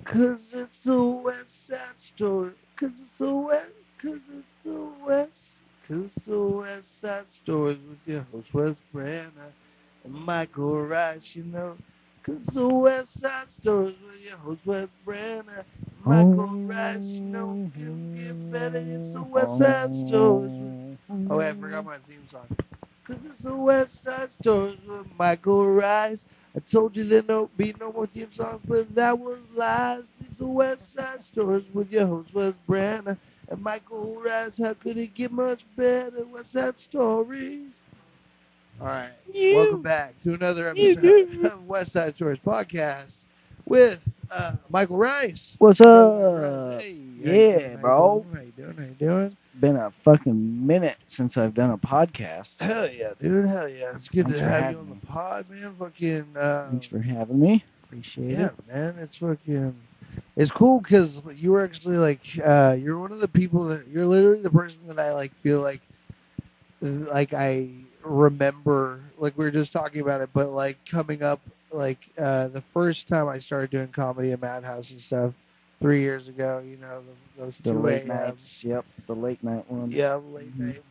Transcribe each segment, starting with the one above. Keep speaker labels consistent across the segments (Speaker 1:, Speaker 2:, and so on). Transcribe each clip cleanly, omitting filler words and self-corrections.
Speaker 1: 'Cause it's the West Side Story. 'Cause it's the West. 'Cause it's the West. 'Cause it's the West Side Stories with your host Wes Branner and Michael Rice. 'Cause it's the West Side Stories with your host Wes Branner and Michael Rice. It'll get better. It's the West Side Stories. Oh, wait, I forgot my theme song. 'Cause it's the West Side Stories with Michael Rice. I told you there no be no more theme songs, but that was lies. It's the West Side Stories with your host Wes Branner and Michael Rice. How could it get much better? West Side Stories. All right, welcome
Speaker 2: You,
Speaker 1: back to another
Speaker 2: you
Speaker 1: episode
Speaker 2: do.
Speaker 1: of West Side Stories podcast with Michael Rice.
Speaker 2: What's
Speaker 1: Brother Michael Rice.
Speaker 2: up?
Speaker 1: Hey, how you doing?
Speaker 2: Yeah,
Speaker 1: How you doing?
Speaker 2: bro.
Speaker 1: How you doing? How you doing?
Speaker 2: Been a fucking minute since I've done a podcast.
Speaker 1: Hell yeah, dude. Hell yeah. It's good
Speaker 2: Thanks
Speaker 1: to
Speaker 2: for
Speaker 1: have you
Speaker 2: having
Speaker 1: on
Speaker 2: me.
Speaker 1: the pod, man. Fucking,
Speaker 2: Thanks for having me. Appreciate
Speaker 1: yeah,
Speaker 2: it.
Speaker 1: man. It's fucking, it's cool because you were actually like, you're one of the people that, you're literally the person that I like feel like I remember, like we were just talking about it, but like coming up, like, the first time I started doing comedy at Madhouse and stuff 3 years ago, those
Speaker 2: The
Speaker 1: 2
Speaker 2: late
Speaker 1: a.m.
Speaker 2: nights. Yep, the late night ones.
Speaker 1: Yeah, late
Speaker 2: Mhm.
Speaker 1: night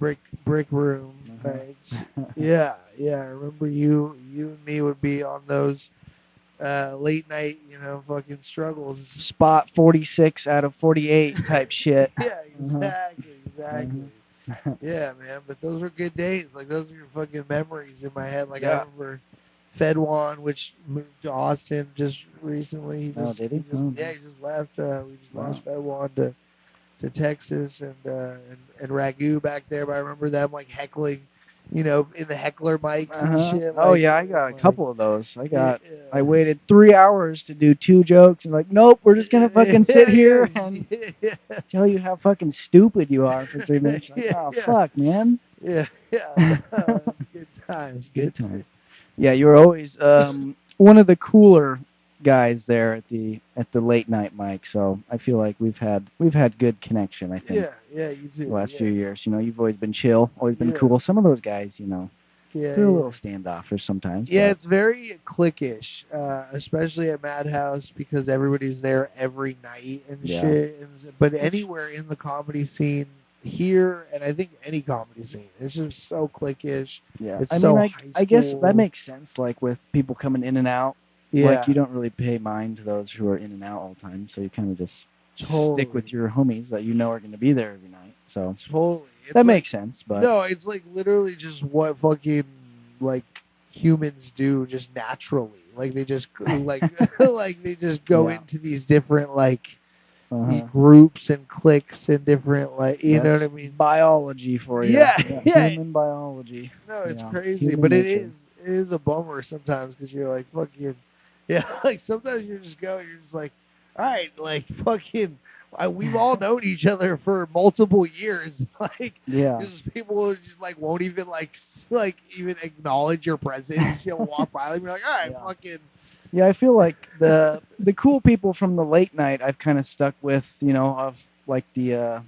Speaker 1: brick room nights.
Speaker 2: Uh-huh.
Speaker 1: Yeah, yeah. I remember you and me would be on those late night, fucking struggles.
Speaker 2: Spot 46 out of 48 type shit.
Speaker 1: Yeah,
Speaker 2: Uh-huh.
Speaker 1: exactly.
Speaker 2: Uh-huh.
Speaker 1: Yeah, man. But those were good days. Like those are your fucking memories in my head. Like I
Speaker 2: Yeah.
Speaker 1: remember Fedwan, which moved to Austin just recently. He
Speaker 2: Oh,
Speaker 1: just
Speaker 2: did
Speaker 1: he
Speaker 2: he?
Speaker 1: just
Speaker 2: Oh,
Speaker 1: yeah, he just left. We just
Speaker 2: wow.
Speaker 1: lost Fedwan to Texas and Ragu back there. But I remember them like heckling, in the heckler mics and
Speaker 2: Uh-huh.
Speaker 1: shit.
Speaker 2: Oh
Speaker 1: Like,
Speaker 2: yeah, I got a couple of those.
Speaker 1: yeah,
Speaker 2: I waited 3 hours to do 2 jokes and like, nope, we're just gonna fucking sit here and
Speaker 1: yeah,
Speaker 2: tell you how fucking stupid you are for 3 minutes. Like,
Speaker 1: yeah,
Speaker 2: oh
Speaker 1: yeah,
Speaker 2: fuck, man.
Speaker 1: yeah, yeah. No, it's good times,
Speaker 2: Good
Speaker 1: good
Speaker 2: times.
Speaker 1: times.
Speaker 2: Yeah, you were always one of the cooler guys there at the late night mic. So I feel like we've had good connection. I think
Speaker 1: Yeah, yeah, you
Speaker 2: the
Speaker 1: do.
Speaker 2: last
Speaker 1: Yeah,
Speaker 2: few years. You've always been chill, always been
Speaker 1: yeah,
Speaker 2: cool. Some of those guys,
Speaker 1: yeah,
Speaker 2: they're a
Speaker 1: yeah.
Speaker 2: little standoffish sometimes,
Speaker 1: Yeah,
Speaker 2: but
Speaker 1: it's very cliquish, especially at Madhouse because everybody's there every night and
Speaker 2: yeah.
Speaker 1: shit. But
Speaker 2: Which
Speaker 1: anywhere in the comedy scene here, and I think any comedy scene, it's just so cliquish.
Speaker 2: Yeah,
Speaker 1: It's
Speaker 2: I mean,
Speaker 1: so
Speaker 2: I
Speaker 1: high
Speaker 2: I guess that
Speaker 1: school.
Speaker 2: makes sense. Like with people coming in and out, like
Speaker 1: Yeah,
Speaker 2: you don't really pay mind to those who are in and out all the time. So you kind of just stick
Speaker 1: totally,
Speaker 2: with your homies that you know are going to be there every night. So
Speaker 1: totally.
Speaker 2: that
Speaker 1: It's like
Speaker 2: makes sense. But
Speaker 1: no, it's like literally just what fucking like humans do just naturally. Like they just like like they just go
Speaker 2: yeah,
Speaker 1: into these different like
Speaker 2: uh-huh.
Speaker 1: groups and cliques and different like you know what I
Speaker 2: That's
Speaker 1: mean?
Speaker 2: biology for you.
Speaker 1: Yeah,
Speaker 2: Yeah,
Speaker 1: yeah.
Speaker 2: human biology.
Speaker 1: No, it's
Speaker 2: Yeah,
Speaker 1: crazy,
Speaker 2: human
Speaker 1: but
Speaker 2: nature.
Speaker 1: it is a bummer sometimes because you're like fucking yeah. Like sometimes you're just going, you're just like, all right, like fucking. We've all known each other for multiple years. Like,
Speaker 2: Yeah,
Speaker 1: just people who just like won't even like even acknowledge your presence. You'll walk by and be like, all right,
Speaker 2: yeah.
Speaker 1: fucking
Speaker 2: Yeah, I feel like the cool people from the late night I've kind of stuck with, of like the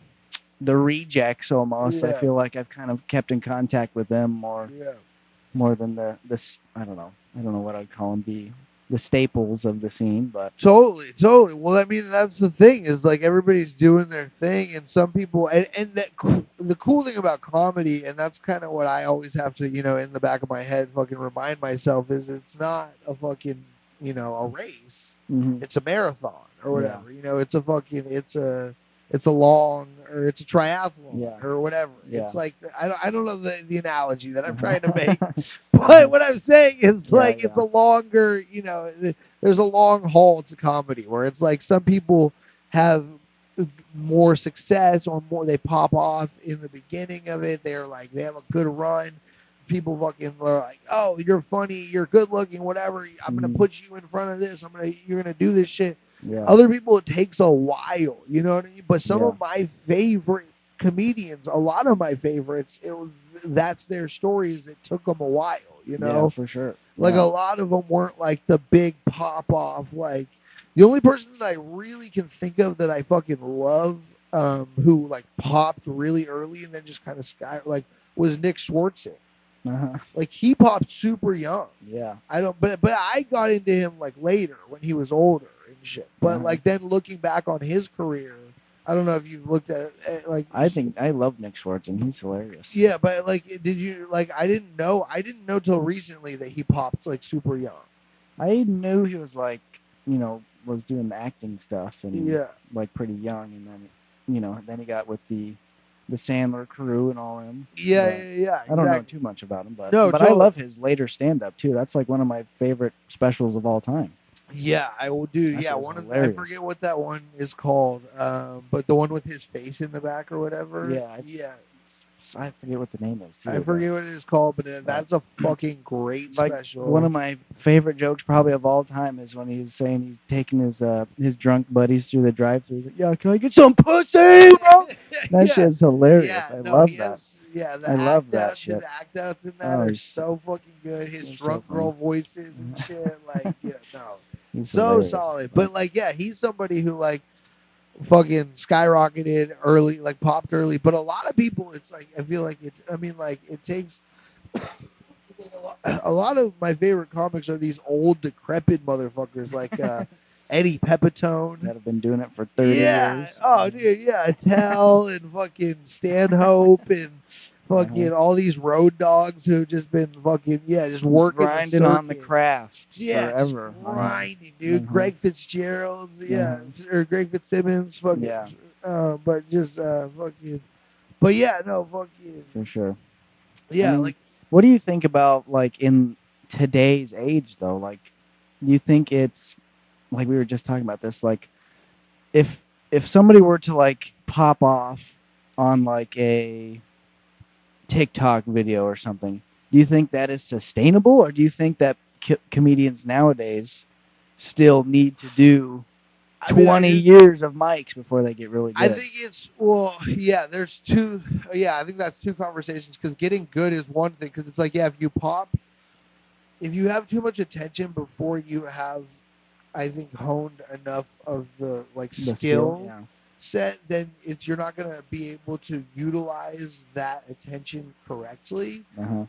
Speaker 2: rejects almost. I
Speaker 1: yeah,
Speaker 2: feel like I've kind of kept in contact with them
Speaker 1: yeah.
Speaker 2: more than this. I don't know. I don't know what I'd call them. The staples of the scene, but
Speaker 1: Totally, totally. Well, I mean, that's the thing is like everybody's doing their thing, and some people, and the cool thing about comedy, and that's kind of what I always have to, in the back of my head, fucking remind myself is it's not a fucking, a race.
Speaker 2: hmm
Speaker 1: It's a marathon or
Speaker 2: yeah,
Speaker 1: whatever. It's a long or it's a triathlon
Speaker 2: yeah,
Speaker 1: or whatever.
Speaker 2: yeah,
Speaker 1: It's like I don't know the analogy that I'm trying to make,
Speaker 2: uh-huh.
Speaker 1: but what I'm saying is
Speaker 2: Yeah,
Speaker 1: like it's
Speaker 2: yeah,
Speaker 1: a longer, there's a long haul to comedy where it's like some people have more success or more they pop off in the beginning of it. They're like they have a good run. People fucking are like, oh, you're funny, you're good looking, whatever. I'm gonna
Speaker 2: hmm
Speaker 1: put you in front of this. You're gonna do this shit.
Speaker 2: yeah,
Speaker 1: Other people, it takes a while. You know what I mean? But some
Speaker 2: yeah,
Speaker 1: of my favorite comedians, a lot of my favorites, that's their stories that took them a while.
Speaker 2: yeah, for sure.
Speaker 1: Like a
Speaker 2: Yeah,
Speaker 1: lot of them weren't like the big pop off. Like the only person that I really can think of that I fucking love, who like popped really early and then just kind of sky like was Nick Swartzen.
Speaker 2: uh-huh.
Speaker 1: Like he popped super young.
Speaker 2: Yeah,
Speaker 1: I don't, but I got into him like later when he was older and shit. But like then looking back on his career, I don't know if you've looked at like.
Speaker 2: I think I love Nick Swardson. He's hilarious.
Speaker 1: Yeah, but like, did you like? I didn't know till recently that he popped like super young.
Speaker 2: I knew he was like, was doing acting stuff and
Speaker 1: Yeah.
Speaker 2: like pretty young, and then, then he got with the Sandler crew and all them.
Speaker 1: Yeah,
Speaker 2: But
Speaker 1: yeah, yeah. Exactly.
Speaker 2: I don't know too much about him, but
Speaker 1: No,
Speaker 2: I love his later stand-up too. That's like one of my favorite specials of all time.
Speaker 1: Yeah, I will do.
Speaker 2: That
Speaker 1: Yeah,
Speaker 2: shit was
Speaker 1: one of
Speaker 2: hilarious.
Speaker 1: I forget what that one is called, but the one with his face in the back or whatever.
Speaker 2: Yeah, I forget what the name is too.
Speaker 1: I forget what it is called, but that's a fucking great
Speaker 2: like
Speaker 1: special.
Speaker 2: one of my favorite jokes probably of all time is when he's saying he's taking his drunk buddies through the drive-thru. He's like, yeah, can I get some pussy, bro? That shit's hilarious.
Speaker 1: Yeah,
Speaker 2: I
Speaker 1: no,
Speaker 2: love
Speaker 1: he
Speaker 2: that.
Speaker 1: has, yeah, the
Speaker 2: I
Speaker 1: act
Speaker 2: love that
Speaker 1: outs,
Speaker 2: shit.
Speaker 1: his act outs in that
Speaker 2: Oh,
Speaker 1: are
Speaker 2: he's
Speaker 1: so fucking good. His
Speaker 2: he's
Speaker 1: drunk
Speaker 2: so
Speaker 1: girl
Speaker 2: funny.
Speaker 1: voices and shit, like, yeah, no,
Speaker 2: He's
Speaker 1: so
Speaker 2: hilarious.
Speaker 1: solid. But like, yeah, he's somebody who like fucking skyrocketed early, like popped early. But a lot of people, it's like I feel like it's. I mean, like it takes. A lot of my favorite comics are these old decrepit motherfuckers like Eddie Pepitone.
Speaker 2: That have been doing it for 30 years.
Speaker 1: Oh, dude, yeah, Tell and fucking Stanhope and fucking all these road dogs who just been fucking just working
Speaker 2: grinding on the craft
Speaker 1: forever.
Speaker 2: Just
Speaker 1: grinding, dude. Greg Fitzgerald, or Greg Fitzsimmons, fucking.
Speaker 2: Yeah.
Speaker 1: But just fucking. But yeah, no, fucking.
Speaker 2: For sure.
Speaker 1: Yeah,
Speaker 2: I mean,
Speaker 1: like.
Speaker 2: What do you think about like in today's age though? Like, do you think it's like we were just talking about this? Like, if somebody were to like pop off on like a TikTok video or something, do you think that is sustainable, or do you think that comedians nowadays still need to do 20 years of mics before they get really good?
Speaker 1: I think it's there's two. I think that's two conversations because getting good is one thing because it's like if you pop, if you have too much attention before you have, I think honed enough of the skill set, then you're not gonna be able to utilize that attention correctly, and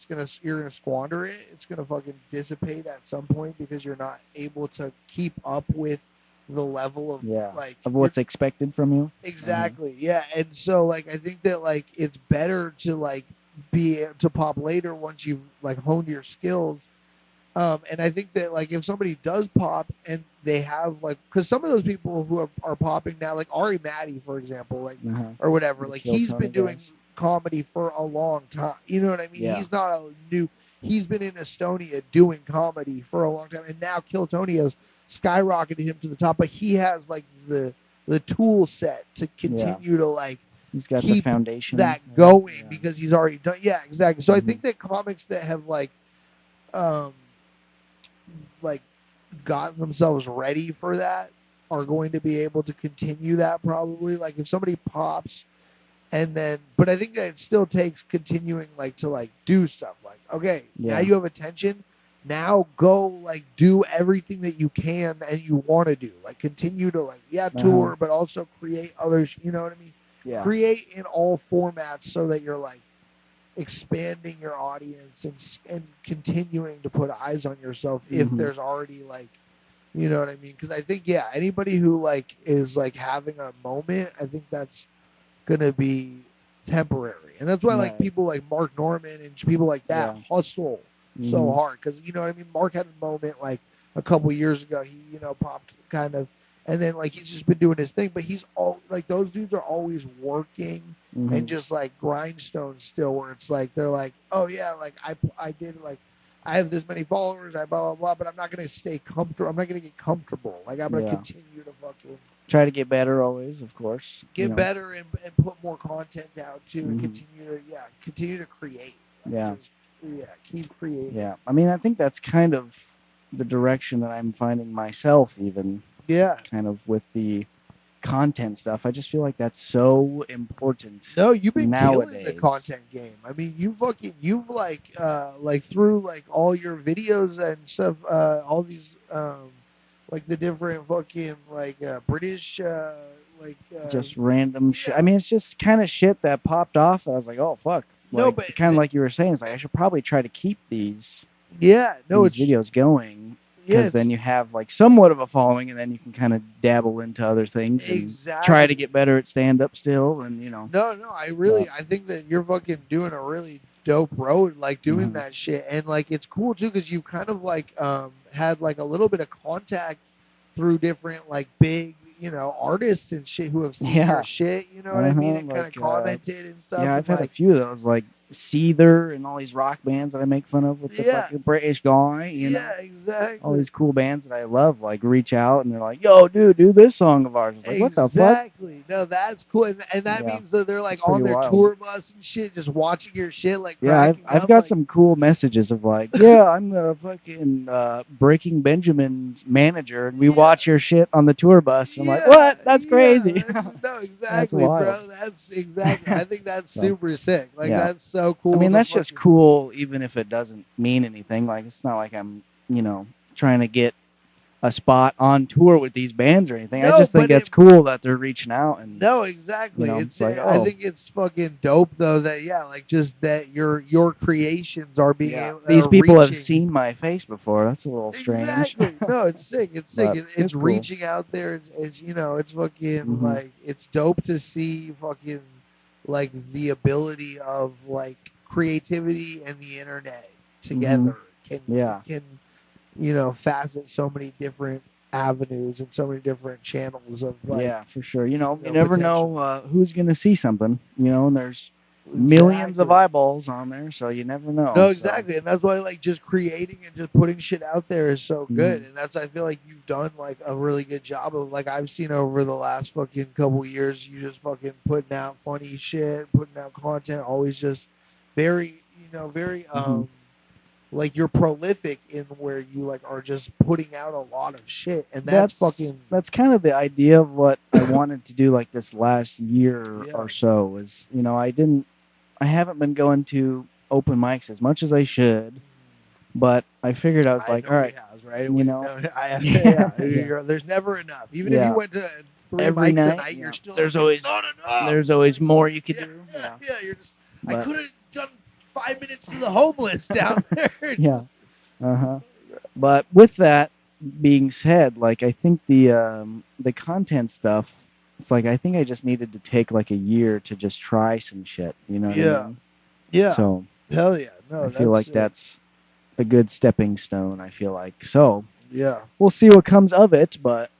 Speaker 1: you're gonna squander it. It's gonna fucking dissipate at some point because you're not able to keep up with the level of
Speaker 2: of what's expected from you.
Speaker 1: Exactly. Yeah, and so like I think that like it's better to like be to pop later once you've like honed your skills. And I think that like if somebody does pop and they have like because some of those people who are popping now, like Ari Matty for example, like or whatever, like he's been doing comedy for a long time. You know what I mean?
Speaker 2: Yeah.
Speaker 1: He's not a new. He's been in Estonia doing comedy for a long time, and now Kill Tony has skyrocketed him to the top. But he has like the tool set to continue to like
Speaker 2: he's got
Speaker 1: keep
Speaker 2: the foundation
Speaker 1: that going because he's already done. Yeah, exactly. So I think that comics that have like gotten themselves ready for that are going to be able to continue that probably. Like if somebody pops and then, but I think that it still takes continuing like to like do stuff like, okay, now you have attention. Now go like do everything that you can and you want to do. Like continue to like tour, but also create others. You know what I mean?
Speaker 2: Yeah.
Speaker 1: Create in all formats so that you're like expanding your audience and continuing to put eyes on yourself if there's already like, you know what I mean? Because I think anybody who like is like having a moment, I think that's gonna be temporary, and that's why like people like Mark Norman and people like that hustle so hard because you know what I mean. Mark had a moment like a couple years ago. He popped kind of, and then like he's just been doing his thing. But he's all like those dudes are always working and just like grindstones still. Where it's like they're like, oh yeah, like I did like I have this many followers, I blah blah blah, but I'm not gonna stay comfortable. I'm not gonna get comfortable. Like I'm gonna continue to fucking
Speaker 2: try to get better always, of course.
Speaker 1: Get better and put more content out too, and continue to create. Like keep creating.
Speaker 2: Yeah, I mean, I think that's kind of the direction that I'm finding myself even.
Speaker 1: Yeah.
Speaker 2: Kind of with the content stuff. I just feel like that's so important.
Speaker 1: No, you've been
Speaker 2: nowadays.
Speaker 1: Killing the content game. I mean, you've like through like all your videos and stuff, all these like the different fucking like British
Speaker 2: just random shit. I mean, it's just kind of shit that popped off. I was like, oh fuck. Like,
Speaker 1: but
Speaker 2: kind of like you were saying, it's like I should probably try to keep these
Speaker 1: it's
Speaker 2: videos going. because then you have like somewhat of a following, and then you can kind of dabble into other things and
Speaker 1: exactly.
Speaker 2: try to get better at stand up still, and
Speaker 1: No, I think that you're fucking doing a really dope road, like doing that shit, and like it's cool too because you kind of like had like a little bit of contact through different like big artists and shit who have seen your shit, you know what I mean, and kind of commented and stuff.
Speaker 2: Yeah,
Speaker 1: and
Speaker 2: I've had a
Speaker 1: like,
Speaker 2: few of those, like Seether and all these rock bands that I make fun of with the
Speaker 1: Yeah.
Speaker 2: fucking British guy,
Speaker 1: yeah, exactly.
Speaker 2: all these cool bands that I love, like reach out and they're like, "Yo, dude, do this song of ours." I was like, "What the fuck?"
Speaker 1: Exactly. No, that's cool, and that
Speaker 2: Yeah,
Speaker 1: means that they're like
Speaker 2: it's pretty
Speaker 1: on their
Speaker 2: wild.
Speaker 1: tour bus and shit, just watching your shit, like
Speaker 2: Yeah,
Speaker 1: cracking
Speaker 2: I've
Speaker 1: up.
Speaker 2: got
Speaker 1: Like,
Speaker 2: some cool messages of like, "Yeah, I'm the fucking Breaking Benjamin's manager, and we
Speaker 1: Yeah.
Speaker 2: watch your shit on the tour bus." I'm like,
Speaker 1: Yeah,
Speaker 2: "What? That's crazy."
Speaker 1: no,
Speaker 2: That's
Speaker 1: exactly,
Speaker 2: wild.
Speaker 1: bro. That's exactly. I think that's
Speaker 2: So,
Speaker 1: super sick. Like,
Speaker 2: yeah.
Speaker 1: that's so
Speaker 2: I
Speaker 1: cool.
Speaker 2: mean,
Speaker 1: to
Speaker 2: that's just
Speaker 1: fucking-
Speaker 2: cool, even if it doesn't mean anything. Like, it's not like I'm, trying to get a spot on tour with these bands or anything. I
Speaker 1: No,
Speaker 2: just think
Speaker 1: but
Speaker 2: that's cool that they're reaching out and,
Speaker 1: No, exactly.
Speaker 2: it's like,
Speaker 1: I
Speaker 2: oh,
Speaker 1: think it's fucking dope though that like just that your creations are being
Speaker 2: yeah,
Speaker 1: able,
Speaker 2: these
Speaker 1: are
Speaker 2: people have
Speaker 1: reaching.
Speaker 2: seen my face before. That's a little strange.
Speaker 1: Exactly. No, it's sick. It's sick.
Speaker 2: But
Speaker 1: It's
Speaker 2: it's cool.
Speaker 1: reaching out there. It's it's fucking like it's dope to see fucking like the ability of like creativity and the internet together
Speaker 2: Yeah.
Speaker 1: can facet so many different avenues and so many different channels of like
Speaker 2: Yeah, for sure. You
Speaker 1: know,
Speaker 2: never
Speaker 1: potential.
Speaker 2: know who's going to see something, and there's millions of eyeballs on there, so you never know.
Speaker 1: No, exactly, and that's why like just creating and just putting shit out there is so good, and that's I feel like you've done like a really good job of like I've seen over the last fucking couple years you just fucking putting out funny shit, putting out content, always just very very like you're prolific in where you like are just putting out a lot of shit, and that's fucking
Speaker 2: That's kind of the idea of what I wanted to do like this last year
Speaker 1: Yeah.
Speaker 2: or so was, I haven't been going to open mics as much as I should, but I figured I was like, all right,
Speaker 1: has, right?
Speaker 2: Yeah.
Speaker 1: There's never enough. Even if
Speaker 2: Yeah.
Speaker 1: you went to 3
Speaker 2: Every
Speaker 1: mics a
Speaker 2: night,
Speaker 1: night, you're still
Speaker 2: there's
Speaker 1: like,
Speaker 2: always
Speaker 1: "It's not enough."
Speaker 2: there's always more you could do.
Speaker 1: Yeah, you're just I
Speaker 2: But-
Speaker 1: could have done 5 minutes to the homeless down there.
Speaker 2: Yeah. But with that being said, like I think the content stuff, it's like I think I just needed to take like a year to just try some shit. You know what I
Speaker 1: Yeah.
Speaker 2: mean?
Speaker 1: Yeah.
Speaker 2: So
Speaker 1: Hell yeah. No,
Speaker 2: I feel like
Speaker 1: sick.
Speaker 2: that's a good stepping stone. I feel like so.
Speaker 1: Yeah.
Speaker 2: We'll see what comes of it, but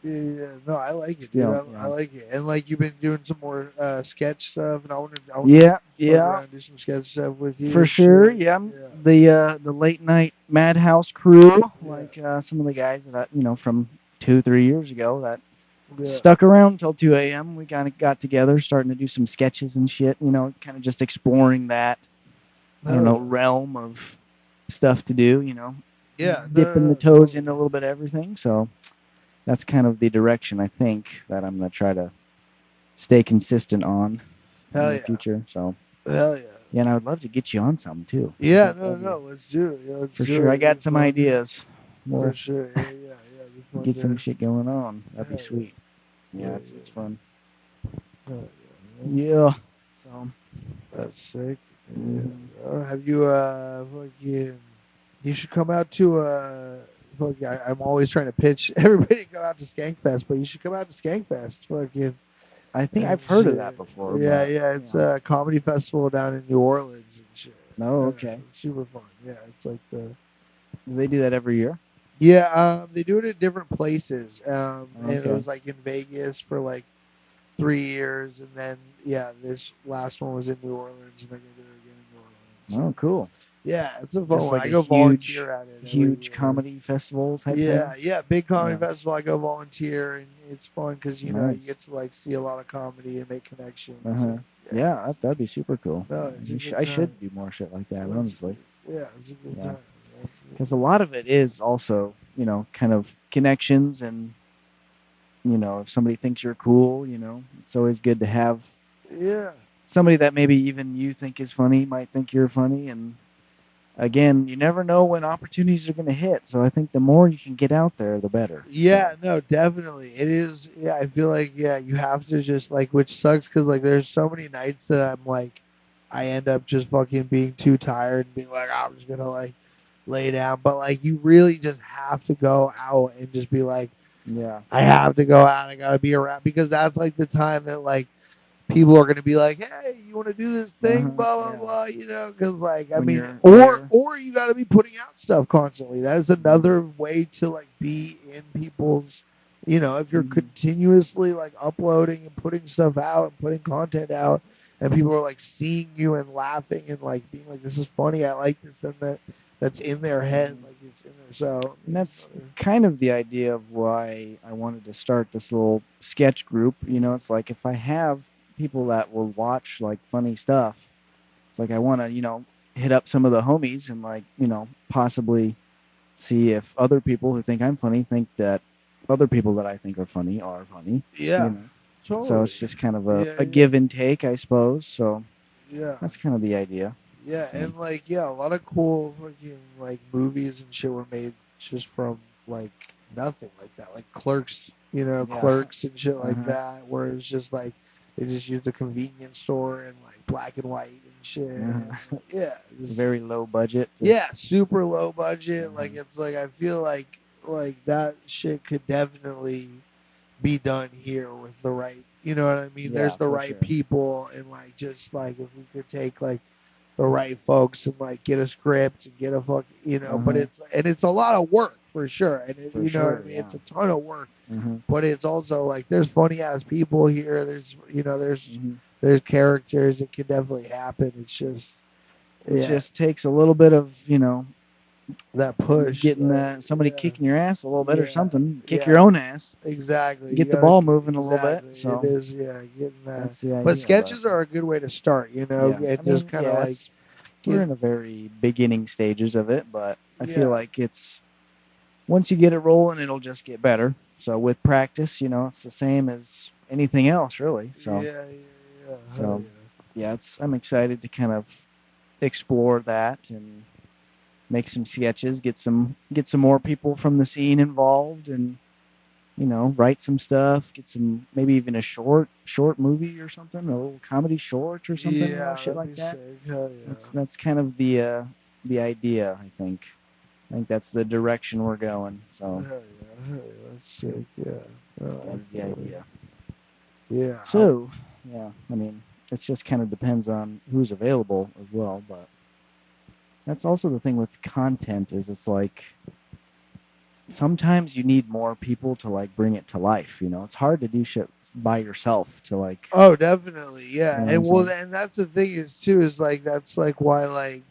Speaker 1: Yeah, no, I like it,
Speaker 2: Still,
Speaker 1: dude.
Speaker 2: yeah.
Speaker 1: I like it, and like you've been doing some more sketch stuff, and I want to
Speaker 2: Yeah,
Speaker 1: fuck around and do some sketch stuff with you.
Speaker 2: for
Speaker 1: and
Speaker 2: sure.
Speaker 1: shit.
Speaker 2: Yeah, the late night madhouse crew, like some of the guys that from 2-3 years ago that stuck around until 2 a.m. We kind of got together, starting to do some sketches and shit. Kind of just exploring that realm of stuff to do. Dipping the toes into a little bit of everything. So that's kind of the direction I think that I'm gonna try to stay consistent on in the future. So
Speaker 1: Hell yeah.
Speaker 2: Yeah, and I would love to get you on some too.
Speaker 1: Yeah, no, let's do it. Yeah, let's
Speaker 2: For
Speaker 1: do
Speaker 2: sure.
Speaker 1: it.
Speaker 2: I got some ideas.
Speaker 1: For sure. Yeah, it'd be fun,
Speaker 2: Get some
Speaker 1: dude.
Speaker 2: shit going on. That'd be
Speaker 1: Hell
Speaker 2: sweet.
Speaker 1: Yeah,
Speaker 2: Yeah, it's fun.
Speaker 1: Hell
Speaker 2: Yeah. So
Speaker 1: that's sick. Have you fucking? You should come out to fucking. I'm always trying to pitch everybody to come out to Skankfest, but you should come out to Skankfest. Fucking.
Speaker 2: I think I've heard of that before.
Speaker 1: Yeah,
Speaker 2: but,
Speaker 1: yeah. It's a comedy festival down in New Orleans and shit.
Speaker 2: Oh, okay.
Speaker 1: It's super fun. Yeah, it's like the.
Speaker 2: Do they do that every year?
Speaker 1: Yeah, they do it at different places. And it
Speaker 2: Okay.
Speaker 1: was like in Vegas for like 3 years, and then this last one was in New Orleans, and they're gonna do it again in New Orleans.
Speaker 2: Oh, cool.
Speaker 1: Yeah, it's a fun
Speaker 2: Just
Speaker 1: one.
Speaker 2: like
Speaker 1: I
Speaker 2: a
Speaker 1: go volunteer at it. every
Speaker 2: huge
Speaker 1: year.
Speaker 2: comedy festival type
Speaker 1: Yeah,
Speaker 2: thing?
Speaker 1: yeah, big comedy
Speaker 2: Yeah.
Speaker 1: festival. I go volunteer, and it's fun because you
Speaker 2: Nice.
Speaker 1: get to like see a lot of comedy and make connections.
Speaker 2: Uh-huh. Yeah, that'd be super cool.
Speaker 1: No, it's a good
Speaker 2: I
Speaker 1: time.
Speaker 2: should do more shit like that, honestly.
Speaker 1: Yeah, it's a good
Speaker 2: Yeah.
Speaker 1: time.
Speaker 2: Because a lot of it is also, kind of connections and, if somebody thinks you're cool, it's always good to have
Speaker 1: Yeah.
Speaker 2: somebody that maybe even you think is funny might think you're funny. And again, you never know when opportunities are going to hit. So I think the more you can get out there, the better.
Speaker 1: Yeah, no, definitely. It is. Yeah, I feel like you have to just like, which sucks because like there's so many nights that I'm like, I end up just fucking being too tired and being like, I'm just gonna like lay down. But like you really just have to go out and just be like,
Speaker 2: Yeah.
Speaker 1: I have to go out. I gotta be around because that's like the time that like people are going to be like, "Hey, you want to do this thing?" Blah blah
Speaker 2: Yeah.
Speaker 1: blah. Because like I
Speaker 2: When
Speaker 1: mean,
Speaker 2: you're
Speaker 1: or
Speaker 2: there.
Speaker 1: or you got to be putting out stuff constantly. That is
Speaker 2: Mm-hmm.
Speaker 1: another way to like be in people's. If you're
Speaker 2: Mm-hmm.
Speaker 1: continuously like uploading and putting stuff out and putting content out, and people are like seeing you and laughing and like being like, "This is funny. I like this," and that's in their head, like it's in there. So
Speaker 2: And
Speaker 1: it's
Speaker 2: that's
Speaker 1: another.
Speaker 2: kind of the idea of why I wanted to start this little sketch group. It's like if I have people that will watch like funny stuff, it's like I want to, hit up some of the homies and like, possibly see if other people who think I'm funny think that other people that I think are funny are funny, you
Speaker 1: Yeah,
Speaker 2: know. So
Speaker 1: totally.
Speaker 2: it's just kind of a,
Speaker 1: Yeah,
Speaker 2: a
Speaker 1: yeah,
Speaker 2: give and take, I suppose. So
Speaker 1: yeah.
Speaker 2: that's kind of the idea.
Speaker 1: Yeah,
Speaker 2: So,
Speaker 1: and like a lot of cool fucking like movies and shit were made just from like nothing like that, like Clerks,
Speaker 2: yeah.
Speaker 1: Clerks and shit like
Speaker 2: Uh-huh.
Speaker 1: that, where it's just like they just used a convenience store and like black and white and shit, and
Speaker 2: Uh-huh.
Speaker 1: like, yeah, just
Speaker 2: Very low budget. Just
Speaker 1: yeah, super low budget. Like
Speaker 2: uh-huh.
Speaker 1: it's like I feel like that shit could definitely be done here with the right, you know what I mean? There's
Speaker 2: Yeah,
Speaker 1: the
Speaker 2: for
Speaker 1: right
Speaker 2: sure.
Speaker 1: people and like just like if we could take like the right folks and like get a script and get a fuck, but
Speaker 2: Uh-huh.
Speaker 1: it's a lot of work for sure, and
Speaker 2: For
Speaker 1: you know what I
Speaker 2: sure,
Speaker 1: mean?
Speaker 2: yeah.
Speaker 1: It's a ton of work,
Speaker 2: Mm-hmm.
Speaker 1: but it's also like there's funny ass people here. There's there's
Speaker 2: Mm-hmm.
Speaker 1: there's characters. It can definitely happen. It's just
Speaker 2: It
Speaker 1: yeah,
Speaker 2: just takes a little bit of,
Speaker 1: that push.
Speaker 2: getting somebody
Speaker 1: Yeah,
Speaker 2: kicking your ass a little bit or
Speaker 1: yeah,
Speaker 2: something. Kick
Speaker 1: yeah.
Speaker 2: your own ass.
Speaker 1: Exactly. You
Speaker 2: Get the
Speaker 1: gotta
Speaker 2: ball moving a little bit.
Speaker 1: exactly. It
Speaker 2: So
Speaker 1: is getting that.
Speaker 2: that's the
Speaker 1: But
Speaker 2: idea. But
Speaker 1: sketches are a good way to start,
Speaker 2: yeah, I
Speaker 1: and just
Speaker 2: mean,
Speaker 1: kind of
Speaker 2: yeah,
Speaker 1: like
Speaker 2: it's we're
Speaker 1: get
Speaker 2: in the very beginning stages of it, but I feel
Speaker 1: yeah
Speaker 2: like it's once you get it rolling, it'll just get better. So with practice, it's the same as anything else, really. So
Speaker 1: yeah. Hell
Speaker 2: so yeah, I'm excited to kind of explore that and make some sketches, get some more people from the scene involved, and write some stuff, get some maybe even a short movie or something, a little comedy short or something,
Speaker 1: yeah.
Speaker 2: shit
Speaker 1: That'd
Speaker 2: like
Speaker 1: be
Speaker 2: that.
Speaker 1: sick. Hell
Speaker 2: That's kind of the idea, I think. I think that's the direction we're going.
Speaker 1: yeah.
Speaker 2: So
Speaker 1: Hell yeah. That's sick. Yeah. Oh,
Speaker 2: that
Speaker 1: I
Speaker 2: is the
Speaker 1: feel it.
Speaker 2: idea.
Speaker 1: Yeah.
Speaker 2: So yeah, I mean, it just kind of depends on who's available as well, but that's also the thing with content is it's like sometimes you need more people to like bring it to life. It's hard to do shit by yourself to like,
Speaker 1: Oh, definitely.
Speaker 2: you
Speaker 1: Yeah.
Speaker 2: know what I'm
Speaker 1: And well,
Speaker 2: saying?
Speaker 1: and that's the thing is too is like that's like why like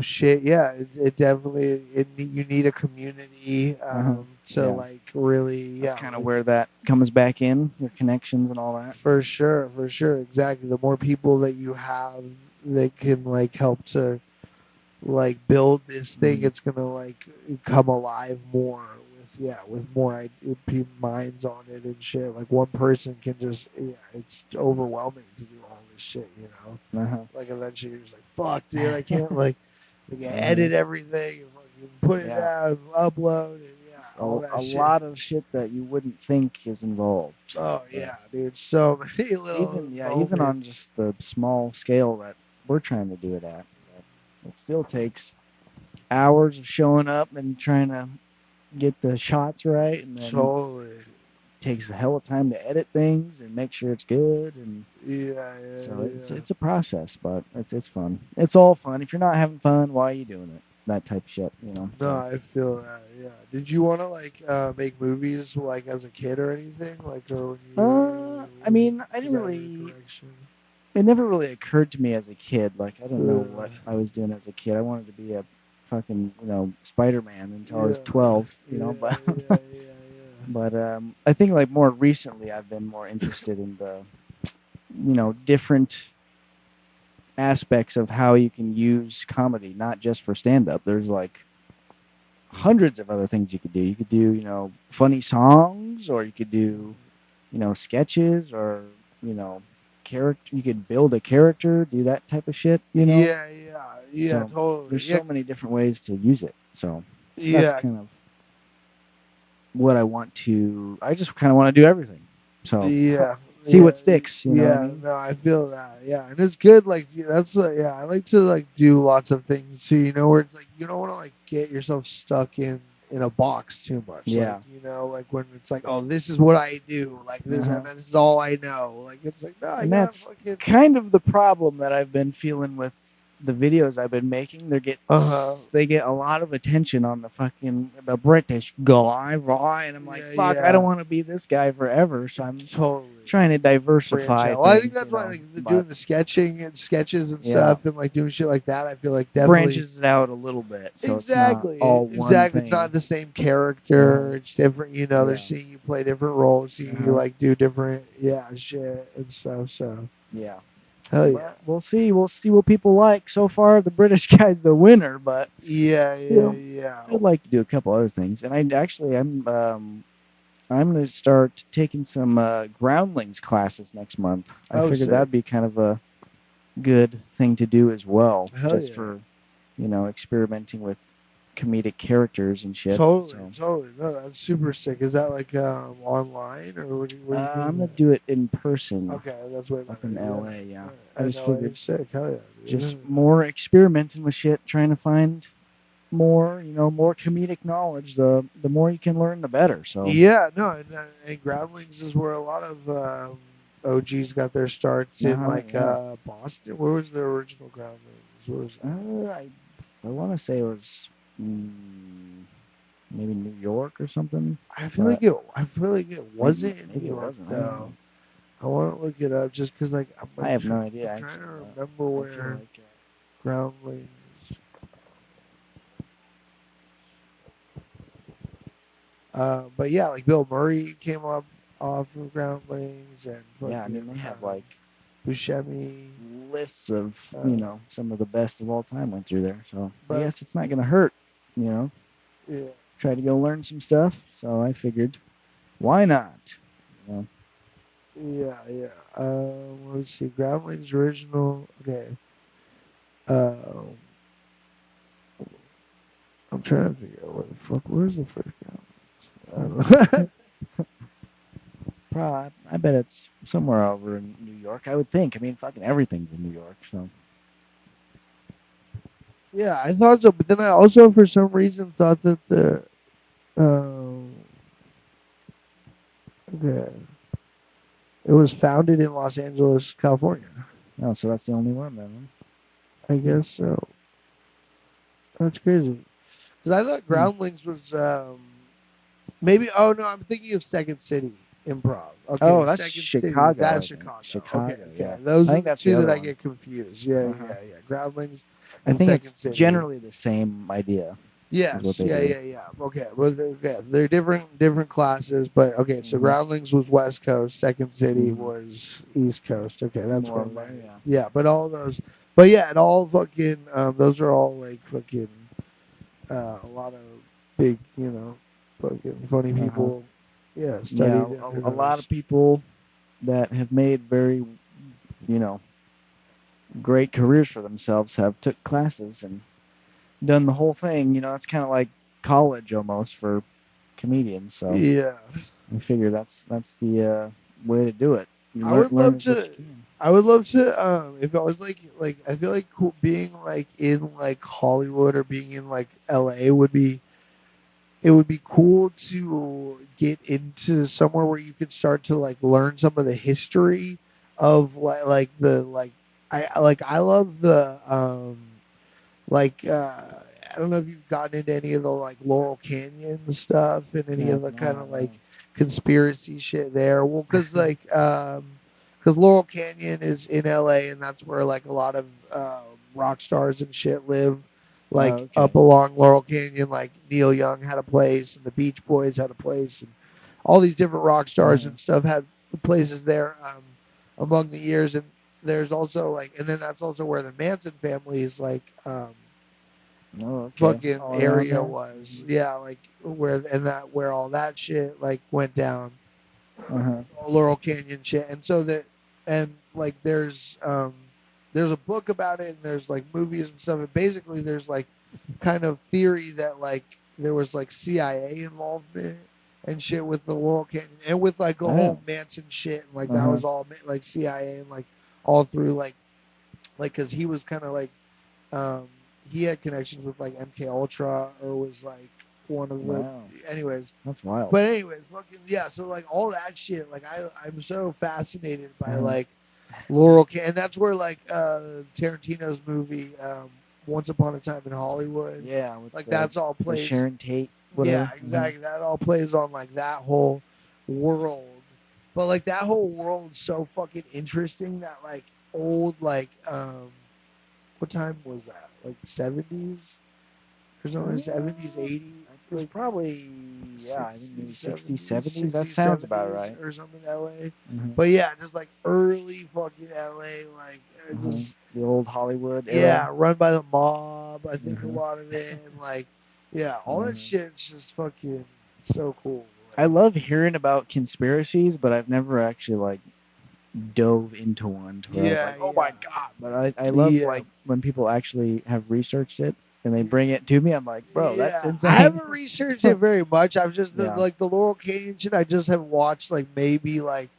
Speaker 1: shit. Yeah. It definitely you need a community
Speaker 2: Uh-huh.
Speaker 1: to
Speaker 2: Yeah,
Speaker 1: like really
Speaker 2: that's
Speaker 1: yeah
Speaker 2: kind of
Speaker 1: like
Speaker 2: where that comes back in, your connections and all that.
Speaker 1: for sure exactly. The more people that you have that can like help to like build this thing,
Speaker 2: Hmm.
Speaker 1: it's gonna like come alive more with more minds on it and shit. Like one person can just it's overwhelming to do all this shit.
Speaker 2: Uh-huh.
Speaker 1: Like eventually you're just like fuck, dude, I can't like
Speaker 2: Uh-huh.
Speaker 1: edit everything and fucking put it
Speaker 2: Yeah,
Speaker 1: out and upload and yeah
Speaker 2: it's
Speaker 1: all
Speaker 2: a
Speaker 1: that shit.
Speaker 2: lot of shit that you wouldn't think is involved.
Speaker 1: Oh
Speaker 2: But
Speaker 1: yeah, dude, so many little
Speaker 2: even on
Speaker 1: moments.
Speaker 2: just the small scale that we're trying to do it at, but it still takes hours of showing up and trying to get the shots right, and then
Speaker 1: Totally.
Speaker 2: takes a hell of time to edit things and make sure it's good, and
Speaker 1: Yeah,
Speaker 2: so it's
Speaker 1: yeah.
Speaker 2: it's a process, but it's fun. It's all fun. If you're not having fun, why are you doing it? That type of shit.
Speaker 1: No,
Speaker 2: So
Speaker 1: I feel that. Yeah. Did you want to like make movies like as a kid or anything? Like, or
Speaker 2: I mean, I
Speaker 1: was
Speaker 2: didn't
Speaker 1: that your
Speaker 2: really.
Speaker 1: direction?
Speaker 2: It never really occurred to me as a kid. Like I didn't know
Speaker 1: Uh,
Speaker 2: what I was doing as a kid. I wanted to be a fucking Spider-Man until I was
Speaker 1: yeah,
Speaker 2: 12.
Speaker 1: yeah,
Speaker 2: But
Speaker 1: yeah.
Speaker 2: I think like more recently I've been more interested in the different aspects of how you can use comedy, not just for stand-up. There's like hundreds of other things you could do. You could do funny songs, or you could do sketches, or you know character. You could build a character, do that type of shit.
Speaker 1: Yeah,
Speaker 2: So
Speaker 1: totally.
Speaker 2: there's
Speaker 1: Yeah,
Speaker 2: so many different ways to use it. So that's
Speaker 1: yeah,
Speaker 2: kind of what I want to. I just kind of want to do everything. So
Speaker 1: yeah.
Speaker 2: see what sticks. You know what I
Speaker 1: Yeah,
Speaker 2: mean?
Speaker 1: no, I feel that. Yeah, and it's good. Like that's yeah, I like to like do lots of things too. Where it's like you don't want to like get yourself stuck in a box too much. Like
Speaker 2: Yeah.
Speaker 1: like when it's like, oh, this is what I do. Like this,
Speaker 2: Uh-huh.
Speaker 1: and this is all I know. Like it's like no, I
Speaker 2: And
Speaker 1: gotta
Speaker 2: that's
Speaker 1: fucking.
Speaker 2: kind of the problem that I've been feeling with the videos I've been making. They get a lot of attention on the British guy, right? And I'm like,
Speaker 1: Yeah,
Speaker 2: fuck, I don't
Speaker 1: yeah,
Speaker 2: want to be this guy forever. So I'm
Speaker 1: totally.
Speaker 2: trying to
Speaker 1: Branch
Speaker 2: diversify
Speaker 1: out. Well, I think
Speaker 2: things,
Speaker 1: that's why like
Speaker 2: But
Speaker 1: doing the sketching and sketches and
Speaker 2: yeah,
Speaker 1: stuff and like doing shit like that. I feel like definitely.
Speaker 2: branches it out a little bit, so it's not
Speaker 1: Exactly,
Speaker 2: all one
Speaker 1: exactly. It's
Speaker 2: thing.
Speaker 1: not the same character.
Speaker 2: Uh-huh.
Speaker 1: It's different. They're
Speaker 2: Yeah.
Speaker 1: seeing you play different roles, seeing you
Speaker 2: Uh-huh.
Speaker 1: like do different, shit and stuff. So
Speaker 2: Yeah.
Speaker 1: hell yeah,
Speaker 2: But we'll see. We'll see what people like. So far, the British guy's the winner, but
Speaker 1: yeah, yeah,
Speaker 2: still,
Speaker 1: yeah.
Speaker 2: I'd like to do a couple other things. And I'm gonna start taking some groundlings classes next month. I
Speaker 1: Oh,
Speaker 2: figured
Speaker 1: sick.
Speaker 2: that'd be kind of a good thing to do as well,
Speaker 1: Hell
Speaker 2: just
Speaker 1: yeah.
Speaker 2: for experimenting with comedic characters and shit.
Speaker 1: Totally,
Speaker 2: So
Speaker 1: totally. No, that's super sick. Is that like online or what are you
Speaker 2: I'm
Speaker 1: doing
Speaker 2: gonna
Speaker 1: that?
Speaker 2: do it in person
Speaker 1: Okay, that's way
Speaker 2: up
Speaker 1: better.
Speaker 2: in
Speaker 1: Yeah,
Speaker 2: LA. Yeah, I
Speaker 1: I
Speaker 2: just
Speaker 1: know.
Speaker 2: figured
Speaker 1: It's sick. Hell yeah,
Speaker 2: just
Speaker 1: dude.
Speaker 2: more experimenting with shit, trying to find more, more comedic knowledge. The more you can learn, the better. So
Speaker 1: Yeah, no, and Groundlings is where a lot of OGs got their starts in like
Speaker 2: yeah.
Speaker 1: Boston. Where was the original Groundlings? Where was that?
Speaker 2: I want to say it was mm, maybe New York or something, but
Speaker 1: I feel like it
Speaker 2: maybe
Speaker 1: wasn't in New
Speaker 2: maybe it
Speaker 1: York
Speaker 2: wasn't. I don't
Speaker 1: though.
Speaker 2: know.
Speaker 1: I want to look it up just because like
Speaker 2: I have no
Speaker 1: I'm
Speaker 2: idea
Speaker 1: trying
Speaker 2: actually,
Speaker 1: to
Speaker 2: but
Speaker 1: remember
Speaker 2: I feel
Speaker 1: where
Speaker 2: like
Speaker 1: Groundlings. But yeah, like Bill Murray came up off of Groundlings and
Speaker 2: yeah. I
Speaker 1: fucking
Speaker 2: mean, they have like
Speaker 1: Buscemi.
Speaker 2: lists of
Speaker 1: Uh,
Speaker 2: some of the best of all time went through there. So I
Speaker 1: but
Speaker 2: guess it's not gonna hurt. You know,
Speaker 1: yeah,
Speaker 2: try to go learn some stuff. So I figured, why not? You know,
Speaker 1: yeah. Let's see. Groundlings original. Okay. Um, I'm trying to figure out where the fuck. Where's the first Groundlings? I don't know.
Speaker 2: probably, I bet it's somewhere over in New York. I would think. I mean, fucking everything's in New York. So
Speaker 1: Yeah, I thought so, but then I also, for some reason, thought that the okay, it was founded in Los Angeles, California.
Speaker 2: oh, so that's the only one then.
Speaker 1: I guess so. That's crazy. Because I thought
Speaker 2: Hmm.
Speaker 1: Groundlings was maybe. Oh no, I'm thinking of Second City Improv. Okay,
Speaker 2: Oh, that's
Speaker 1: Second City.
Speaker 2: Chicago,
Speaker 1: That's
Speaker 2: I think.
Speaker 1: Chicago. Okay,
Speaker 2: Chicago,
Speaker 1: okay.
Speaker 2: yeah.
Speaker 1: Those
Speaker 2: I
Speaker 1: are
Speaker 2: think
Speaker 1: the
Speaker 2: that's the
Speaker 1: two that
Speaker 2: other
Speaker 1: I
Speaker 2: one.
Speaker 1: get confused. Yeah,
Speaker 2: Uh-huh.
Speaker 1: yeah. Groundlings
Speaker 2: I
Speaker 1: and
Speaker 2: think it's
Speaker 1: Second City.
Speaker 2: generally the same idea, is what
Speaker 1: Yes,
Speaker 2: they
Speaker 1: yeah,
Speaker 2: do.
Speaker 1: yeah, yeah. Okay, well, they're different classes, but okay. So
Speaker 2: Hmm.
Speaker 1: Groundlings was West Coast, Second City
Speaker 2: Hmm.
Speaker 1: was East Coast. Okay, that's
Speaker 2: More
Speaker 1: where
Speaker 2: over
Speaker 1: my
Speaker 2: there, yeah.
Speaker 1: yeah. But all those, but yeah, and all fucking those are all like fucking a lot of big, fucking funny
Speaker 2: Uh-huh.
Speaker 1: people. Yeah,
Speaker 2: Yeah,
Speaker 1: studied under
Speaker 2: a lot
Speaker 1: those.
Speaker 2: of people that have made very, you know, great careers for themselves have took classes and done the whole thing. It's kind of like college almost for comedians. So
Speaker 1: Yeah,
Speaker 2: I figure that's the way to do it. You
Speaker 1: I
Speaker 2: learn
Speaker 1: would
Speaker 2: learn
Speaker 1: love
Speaker 2: as much
Speaker 1: to.
Speaker 2: as you can.
Speaker 1: I would love to. If I was like I feel like being like in like Hollywood or being in like LA would be. It would be cool to get into somewhere where you could start to like learn some of the history of I love the like I don't know if you've gotten into any of the like Laurel Canyon stuff and any of the kind of like
Speaker 2: No.
Speaker 1: conspiracy shit there. Well, because Laurel Canyon is in LA and that's where like a lot of rock stars and shit live.
Speaker 2: Oh,
Speaker 1: Like
Speaker 2: okay.
Speaker 1: up along Laurel Canyon, like Neil Young had a place and the Beach Boys had a place and all these different rock stars
Speaker 2: Uh-huh.
Speaker 1: and stuff had places there among the years. And there's also like, and then that's also where the Manson family is like
Speaker 2: Oh, okay.
Speaker 1: fucking
Speaker 2: All around
Speaker 1: area
Speaker 2: there.
Speaker 1: was. Yeah, like where all that shit like went down,
Speaker 2: Uh-huh.
Speaker 1: all Laurel Canyon shit. And so that and like there's a book about it and there's like movies and stuff. And basically there's like kind of theory that like there was like CIA involvement and shit with the Laurel Canyon and with like the whole
Speaker 2: Oh.
Speaker 1: Manson shit and like that
Speaker 2: Uh-huh.
Speaker 1: was all like CIA and like all through like because he was kind of like um he had connections with like MK Ultra or was like one of the
Speaker 2: Wow.
Speaker 1: anyways.
Speaker 2: That's wild.
Speaker 1: But anyways, fucking yeah. So like all that shit, like I'm so fascinated by
Speaker 2: Uh-huh.
Speaker 1: like Laurel Canyon, and that's where like Tarantino's movie Once Upon a Time in Hollywood,
Speaker 2: Yeah, with
Speaker 1: like that's all
Speaker 2: the
Speaker 1: plays.
Speaker 2: Sharon Tate,
Speaker 1: Yeah,
Speaker 2: whatever.
Speaker 1: exactly. That all plays on like that whole world. But like that whole world's so fucking interesting that like old like what time was that? Like 70s or something, 70s, 80s,
Speaker 2: It's
Speaker 1: like
Speaker 2: probably, yeah, I think
Speaker 1: 60s,
Speaker 2: maybe 60s,
Speaker 1: 70s,
Speaker 2: 70s. That
Speaker 1: 60s,
Speaker 2: sounds about
Speaker 1: 70s
Speaker 2: right.
Speaker 1: or something LA.
Speaker 2: Mm-hmm.
Speaker 1: But yeah, just like early fucking LA, like
Speaker 2: Mm-hmm.
Speaker 1: just
Speaker 2: The old Hollywood
Speaker 1: yeah,
Speaker 2: era.
Speaker 1: run by the mob. I think a
Speaker 2: Mm-hmm.
Speaker 1: lot of it, and like yeah, all that
Speaker 2: Mm-hmm.
Speaker 1: shit's just fucking so cool.
Speaker 2: I
Speaker 1: Like,
Speaker 2: love hearing about conspiracies, but I've never actually like dove into one to where I was
Speaker 1: yeah,
Speaker 2: like, oh my
Speaker 1: yeah,
Speaker 2: god. But I love
Speaker 1: yeah.
Speaker 2: like when people actually have researched it and they bring it to me. I'm like, bro, that's
Speaker 1: Yeah, I
Speaker 2: insane.
Speaker 1: haven't researched it very much. I've just
Speaker 2: Yeah.
Speaker 1: like the Laurel Canyon shit. I just have watched like maybe like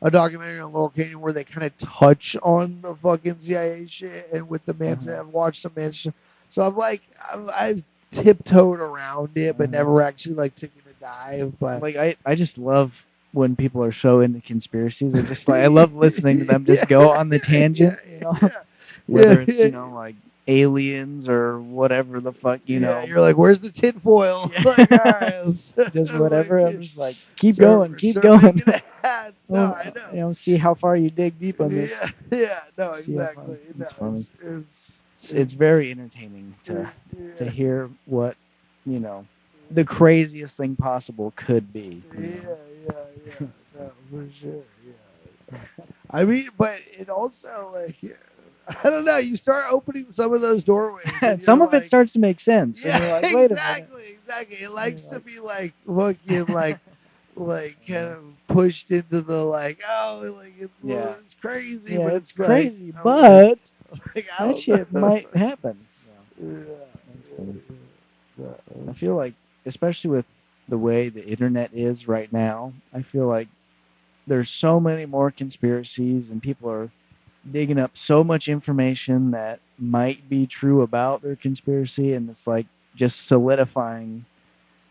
Speaker 1: a documentary on Laurel Canyon where they kind of touch on the fucking CIA shit, and with the Manson,
Speaker 2: Uh-huh.
Speaker 1: I've watched some Manson. So I've tiptoed around it, but
Speaker 2: Uh-huh.
Speaker 1: never actually like taken a dive. But
Speaker 2: Like I just love when people are so into conspiracies. I just like I love listening to them
Speaker 1: yeah,
Speaker 2: just go on the
Speaker 1: yeah, yeah,
Speaker 2: tangent, you know,
Speaker 1: yeah, yeah,
Speaker 2: whether it's,
Speaker 1: yeah.
Speaker 2: like aliens or whatever the fuck,
Speaker 1: Yeah, you're like, where's the tinfoil? Like, all
Speaker 2: Yeah.
Speaker 1: right, let's
Speaker 2: Just
Speaker 1: like,
Speaker 2: whatever. I'm just like, keep
Speaker 1: start
Speaker 2: going, keep
Speaker 1: start
Speaker 2: going.
Speaker 1: making hats. No,
Speaker 2: Well,
Speaker 1: I know.
Speaker 2: see how far you dig deep on this.
Speaker 1: Yeah, yeah, no,
Speaker 2: See how far.
Speaker 1: exactly. No,
Speaker 2: It's funny.
Speaker 1: it's
Speaker 2: It's very entertaining to
Speaker 1: yeah,
Speaker 2: hear what, the craziest thing possible could be.
Speaker 1: yeah. No, for sure. Yeah. I mean, but it also like I don't know. You start opening some of those doorways, and you're
Speaker 2: Some of it
Speaker 1: like,
Speaker 2: starts to make sense, and
Speaker 1: yeah,
Speaker 2: you're like, wait a minute.
Speaker 1: exactly. It
Speaker 2: And you're
Speaker 1: likes to
Speaker 2: like,
Speaker 1: be like fucking like kind of pushed into the like like
Speaker 2: yeah,
Speaker 1: it's crazy,
Speaker 2: yeah,
Speaker 1: but
Speaker 2: it's
Speaker 1: it's like
Speaker 2: crazy,
Speaker 1: I'm like
Speaker 2: but
Speaker 1: I
Speaker 2: that
Speaker 1: don't
Speaker 2: shit
Speaker 1: know.
Speaker 2: might happen.
Speaker 1: Yeah,
Speaker 2: That's funny.
Speaker 1: yeah,
Speaker 2: I feel like, especially with the way the internet is right now, I feel like there's so many more conspiracies, and people are digging up so much information that might be true about their conspiracy, and it's like just solidifying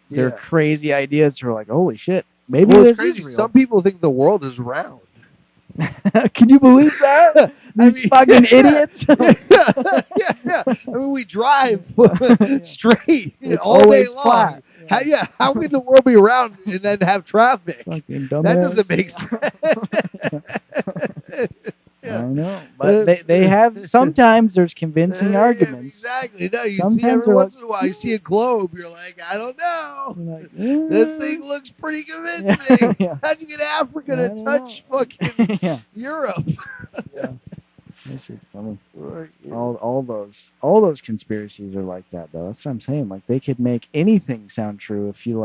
Speaker 2: their
Speaker 1: yeah.
Speaker 2: crazy ideas. Are like, holy shit, maybe
Speaker 1: Well, it's
Speaker 2: this is
Speaker 1: crazy.
Speaker 2: real.
Speaker 1: Some people think the world is round.
Speaker 2: Can you believe that?
Speaker 1: I
Speaker 2: These
Speaker 1: mean,
Speaker 2: fucking
Speaker 1: yeah,
Speaker 2: idiots.
Speaker 1: yeah. I mean, we drive
Speaker 2: Yeah.
Speaker 1: straight
Speaker 2: It's
Speaker 1: all day
Speaker 2: always
Speaker 1: long.
Speaker 2: flat.
Speaker 1: How
Speaker 2: Yeah.
Speaker 1: yeah? How can the world be round and then have traffic?
Speaker 2: Fucking
Speaker 1: That doesn't
Speaker 2: dumbass.
Speaker 1: make sense.
Speaker 2: I
Speaker 1: Yeah.
Speaker 2: know, but
Speaker 1: That's,
Speaker 2: they have sometimes there's convincing
Speaker 1: yeah,
Speaker 2: arguments.
Speaker 1: exactly. No, you see
Speaker 2: Sometimes
Speaker 1: every
Speaker 2: they're like,
Speaker 1: once in a while, you see a globe, you're like, I don't know.
Speaker 2: you're like,
Speaker 1: This thing looks pretty
Speaker 2: yeah,
Speaker 1: convincing.
Speaker 2: yeah,
Speaker 1: How'd you get
Speaker 2: I
Speaker 1: Africa to
Speaker 2: don't know.
Speaker 1: touch fucking
Speaker 2: Yeah,
Speaker 1: Europe?
Speaker 2: yeah, that shit's funny.
Speaker 1: Right, yeah.
Speaker 2: All those conspiracies are like that though. That's what I'm saying. Like they could make anything sound true if you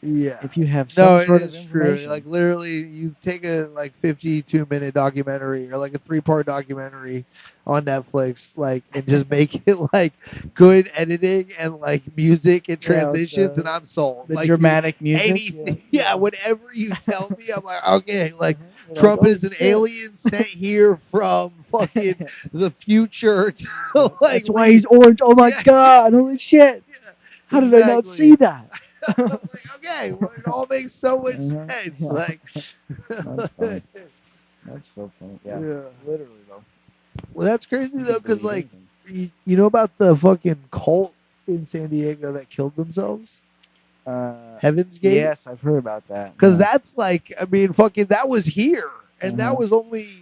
Speaker 1: Yeah.
Speaker 2: if you have
Speaker 1: No,
Speaker 2: some
Speaker 1: it
Speaker 2: sort of
Speaker 1: is true.
Speaker 2: information.
Speaker 1: Like literally, you take a like 52-minute documentary or like a 3-part documentary on Netflix, like and just make it like good editing and like music and
Speaker 2: Yeah, with
Speaker 1: transitions, and I'm sold.
Speaker 2: the
Speaker 1: Like you,
Speaker 2: dramatic music. Yeah,
Speaker 1: anything, yeah,
Speaker 2: yeah.
Speaker 1: whatever you tell me, I'm like, okay, like
Speaker 2: You're like,
Speaker 1: Trump
Speaker 2: holy
Speaker 1: is an
Speaker 2: shit.
Speaker 1: alien sent here from fucking the future to like
Speaker 2: That's why he's orange. Oh my
Speaker 1: yeah,
Speaker 2: god, holy shit.
Speaker 1: yeah,
Speaker 2: How did I not see
Speaker 1: exactly.
Speaker 2: that?
Speaker 1: Like, okay, well, it all makes so much sense.
Speaker 2: Yeah.
Speaker 1: Like,
Speaker 2: That's funny. That's so funny. Yeah.
Speaker 1: yeah.
Speaker 2: Literally though.
Speaker 1: Well, that's crazy
Speaker 2: You
Speaker 1: though,
Speaker 2: could
Speaker 1: because
Speaker 2: believe
Speaker 1: like,
Speaker 2: anything.
Speaker 1: you know about the fucking cult in San Diego that killed themselves, Heaven's Gate?
Speaker 2: Yes, I've heard about that.
Speaker 1: Because
Speaker 2: Yeah.
Speaker 1: that's like, I mean, fucking, that was here, and that
Speaker 2: Uh-huh.
Speaker 1: was only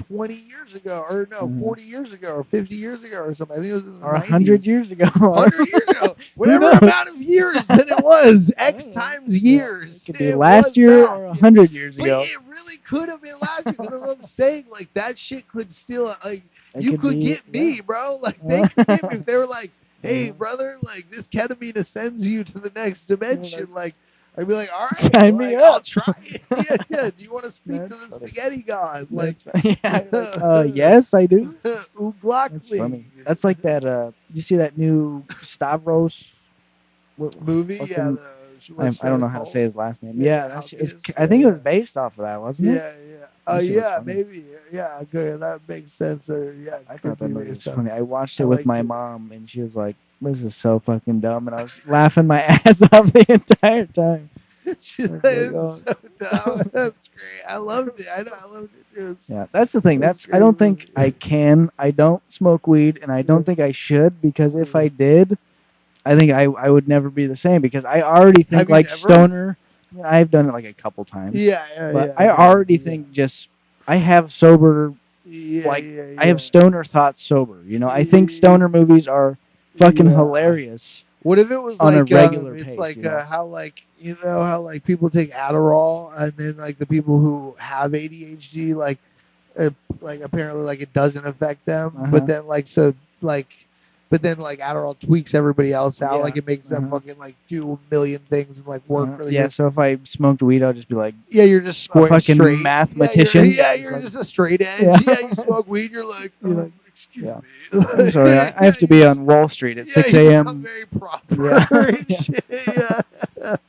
Speaker 1: 20 years ago, or no,
Speaker 2: Uh-huh.
Speaker 1: 40 years ago, or 50 years ago, or something. I think it was in the
Speaker 2: Or 100
Speaker 1: 90s.
Speaker 2: years ago.
Speaker 1: 100 years ago,
Speaker 2: Who
Speaker 1: whatever
Speaker 2: knows?
Speaker 1: amount of years that it was,
Speaker 2: I
Speaker 1: X
Speaker 2: don't know.
Speaker 1: times
Speaker 2: Yeah. It
Speaker 1: years,
Speaker 2: could be
Speaker 1: it was
Speaker 2: last year
Speaker 1: back.
Speaker 2: or 100 years
Speaker 1: But
Speaker 2: ago.
Speaker 1: it really could have been last year. Because I'm saying, like, that shit could still, like,
Speaker 2: It
Speaker 1: you
Speaker 2: could
Speaker 1: could
Speaker 2: be,
Speaker 1: get
Speaker 2: yeah.
Speaker 1: me, bro. Like, they could get me if they were like, hey,
Speaker 2: Uh-huh.
Speaker 1: brother, like, this ketamine ascends you to the next dimension.
Speaker 2: Like,
Speaker 1: Like, I'd be like, all right,
Speaker 2: sign me
Speaker 1: like, I'll
Speaker 2: up.
Speaker 1: try it. Yeah, yeah. Do you want to speak to
Speaker 2: That's
Speaker 1: the
Speaker 2: funny.
Speaker 1: spaghetti god? Like,
Speaker 2: That's funny. Yeah, yes, I do. That's
Speaker 1: Uglakli.
Speaker 2: funny. That's like that. You see that new Stavros? What
Speaker 1: Movie, yeah,
Speaker 2: fucking
Speaker 1: the
Speaker 2: I don't
Speaker 1: fairly
Speaker 2: know how to say
Speaker 1: cold.
Speaker 2: his last name.
Speaker 1: Yeah,
Speaker 2: Yeah,
Speaker 1: yeah,
Speaker 2: I
Speaker 1: yeah,
Speaker 2: think it
Speaker 1: yeah.
Speaker 2: was based off of that, wasn't it?
Speaker 1: Yeah, yeah.
Speaker 2: That shit was
Speaker 1: Yeah,
Speaker 2: funny.
Speaker 1: maybe. Yeah, good. That makes sense. Or yeah, it
Speaker 2: I
Speaker 1: could
Speaker 2: thought that
Speaker 1: be
Speaker 2: movie was
Speaker 1: based on.
Speaker 2: funny. I watched
Speaker 1: I
Speaker 2: it with
Speaker 1: liked
Speaker 2: my
Speaker 1: it.
Speaker 2: mom, and she was like, "This is so fucking dumb," and I was laughing my ass off the entire time.
Speaker 1: She's
Speaker 2: I was
Speaker 1: like,
Speaker 2: like,
Speaker 1: it's
Speaker 2: "Oh."
Speaker 1: so dumb. That's great. I loved it. I know. I loved it.
Speaker 2: Yeah, that's the thing.
Speaker 1: It was
Speaker 2: That's
Speaker 1: a
Speaker 2: I
Speaker 1: great
Speaker 2: don't think
Speaker 1: movie.
Speaker 2: I can. I don't smoke weed, and I
Speaker 1: Yeah,
Speaker 2: don't think I should because if
Speaker 1: yeah.
Speaker 2: I did, I think I would never be the same because I already think
Speaker 1: Have you
Speaker 2: like
Speaker 1: never?
Speaker 2: stoner. I've done it like a couple times,
Speaker 1: Yeah, yeah,
Speaker 2: but
Speaker 1: yeah.
Speaker 2: I
Speaker 1: I know you
Speaker 2: already
Speaker 1: do.
Speaker 2: think just I have sober
Speaker 1: Yeah,
Speaker 2: like
Speaker 1: yeah,
Speaker 2: I have
Speaker 1: yeah.
Speaker 2: stoner thoughts sober. You know, I think
Speaker 1: Yeah.
Speaker 2: stoner movies are fucking
Speaker 1: Yeah.
Speaker 2: hilarious
Speaker 1: What if it was
Speaker 2: on a
Speaker 1: like
Speaker 2: regular
Speaker 1: it's
Speaker 2: pace.
Speaker 1: like
Speaker 2: You know.
Speaker 1: how like you know how like people take Adderall and then like the people who have ADHD uh, like apparently like it doesn't affect them,
Speaker 2: Uh
Speaker 1: but
Speaker 2: huh.
Speaker 1: then like but then like Adderall tweaks everybody else out,
Speaker 2: Yeah.
Speaker 1: like it makes
Speaker 2: Uh
Speaker 1: them
Speaker 2: huh.
Speaker 1: fucking like do a million things and like work really
Speaker 2: Yeah.
Speaker 1: good.
Speaker 2: So if I smoked weed, I'll just be like
Speaker 1: Yeah, you're just
Speaker 2: a fucking
Speaker 1: straight.
Speaker 2: mathematician.
Speaker 1: Yeah,
Speaker 2: Just
Speaker 1: you're
Speaker 2: like
Speaker 1: just a straight
Speaker 2: yeah.
Speaker 1: edge. Yeah, you smoke weed, you're like,
Speaker 2: You're like
Speaker 1: excuse
Speaker 2: yeah. I'm
Speaker 1: me.
Speaker 2: sorry. I
Speaker 1: Yeah,
Speaker 2: have to be on Wall Street at
Speaker 1: yeah,
Speaker 2: 6
Speaker 1: you become
Speaker 2: a.m.
Speaker 1: very
Speaker 2: Yeah.
Speaker 1: proper and
Speaker 2: Yeah.
Speaker 1: shit. Yeah.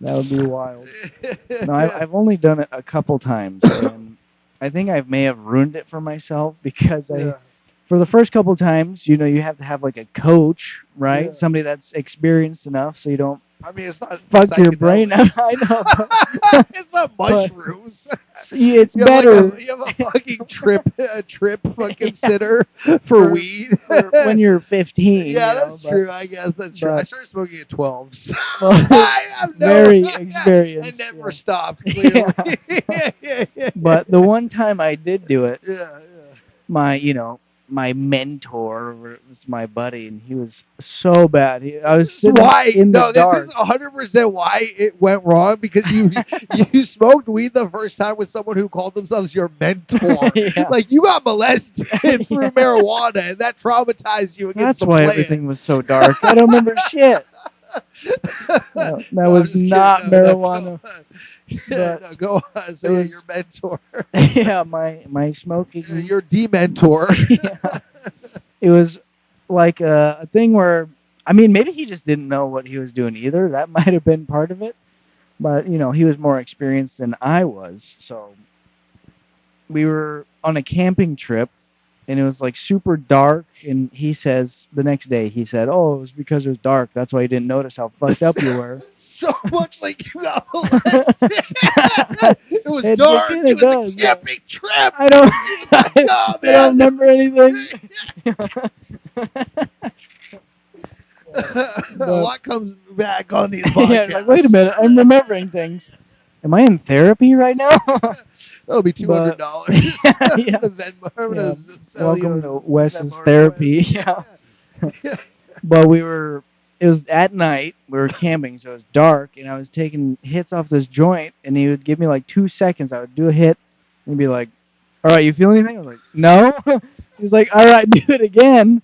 Speaker 2: That would be wild. No, I've only done it a couple times, and I think I may have ruined it for myself because
Speaker 1: Yeah,
Speaker 2: for the first couple times, you know, you have to have like a coach, right?
Speaker 1: yeah.
Speaker 2: Somebody that's experienced enough so you don't
Speaker 1: I mean, it's not
Speaker 2: fuck your brain up.
Speaker 1: psychedelics.
Speaker 2: I know,
Speaker 1: It's not
Speaker 2: but
Speaker 1: mushrooms.
Speaker 2: see, it's
Speaker 1: You have like
Speaker 2: better.
Speaker 1: you have a fucking trip fucking
Speaker 2: Yeah,
Speaker 1: sitter for
Speaker 2: for
Speaker 1: weed.
Speaker 2: when you're 15,
Speaker 1: Yeah,
Speaker 2: you know,
Speaker 1: that's true. I guess that's true. I
Speaker 2: but
Speaker 1: started smoking at 12. So
Speaker 2: well,
Speaker 1: I have no.
Speaker 2: very
Speaker 1: I
Speaker 2: experienced.
Speaker 1: never
Speaker 2: Yeah.
Speaker 1: stopped. Clearly.
Speaker 2: Yeah.
Speaker 1: Yeah.
Speaker 2: But the one time I did do it,
Speaker 1: Yeah.
Speaker 2: my my mentor was my buddy, and he was so bad. I
Speaker 1: This
Speaker 2: was
Speaker 1: is
Speaker 2: sitting
Speaker 1: why.
Speaker 2: in the
Speaker 1: No, this is
Speaker 2: dark.
Speaker 1: 100% why it went wrong because you smoked weed the first time with someone who called themselves your mentor.
Speaker 2: Yeah.
Speaker 1: Like you got molested through
Speaker 2: Yeah.
Speaker 1: marijuana, and that traumatized you against
Speaker 2: That's
Speaker 1: the
Speaker 2: why
Speaker 1: plan.
Speaker 2: everything was so dark. I don't remember shit. That
Speaker 1: No, I'm
Speaker 2: was
Speaker 1: just kidding.
Speaker 2: not
Speaker 1: No, no, go
Speaker 2: marijuana,
Speaker 1: on.
Speaker 2: but
Speaker 1: No, go on. So
Speaker 2: it
Speaker 1: yeah, your
Speaker 2: was
Speaker 1: mentor,
Speaker 2: yeah, my smoking.
Speaker 1: your dementor.
Speaker 2: Yeah, it was like a thing where I mean maybe he just didn't know what he was doing either. That might have been part of it, but you know he was more experienced than I was. So we were on a camping trip, and it was like super dark. And he says the next day he said, "Oh, it was because it was dark. That's why you didn't notice how fucked up you were."
Speaker 1: So much like you got molested. It was
Speaker 2: It
Speaker 1: dark.
Speaker 2: kind
Speaker 1: It
Speaker 2: of
Speaker 1: was a
Speaker 2: does. Yeah.
Speaker 1: camping trip.
Speaker 2: I don't.
Speaker 1: He was like, "Oh
Speaker 2: I don't
Speaker 1: man, it
Speaker 2: remember
Speaker 1: was."
Speaker 2: anything.
Speaker 1: A
Speaker 2: But
Speaker 1: lot comes back on these
Speaker 2: yeah, like wait a
Speaker 1: podcasts.
Speaker 2: minute, I'm remembering things. Am I in therapy right now?
Speaker 1: That'll be
Speaker 2: But
Speaker 1: $200.
Speaker 2: yeah,
Speaker 1: I'm
Speaker 2: yeah.
Speaker 1: gonna sell you
Speaker 2: Welcome
Speaker 1: a
Speaker 2: to Wes's
Speaker 1: Venmo
Speaker 2: therapy.
Speaker 1: request.
Speaker 2: Yeah.
Speaker 1: Yeah.
Speaker 2: But it was at night. We were camping, so it was dark, and I was taking hits off this joint, and he would give me like 2 seconds. I would do a hit, and he'd be like, "All right, you feel anything?" I was like, "No." He was like, "All right, do it again,"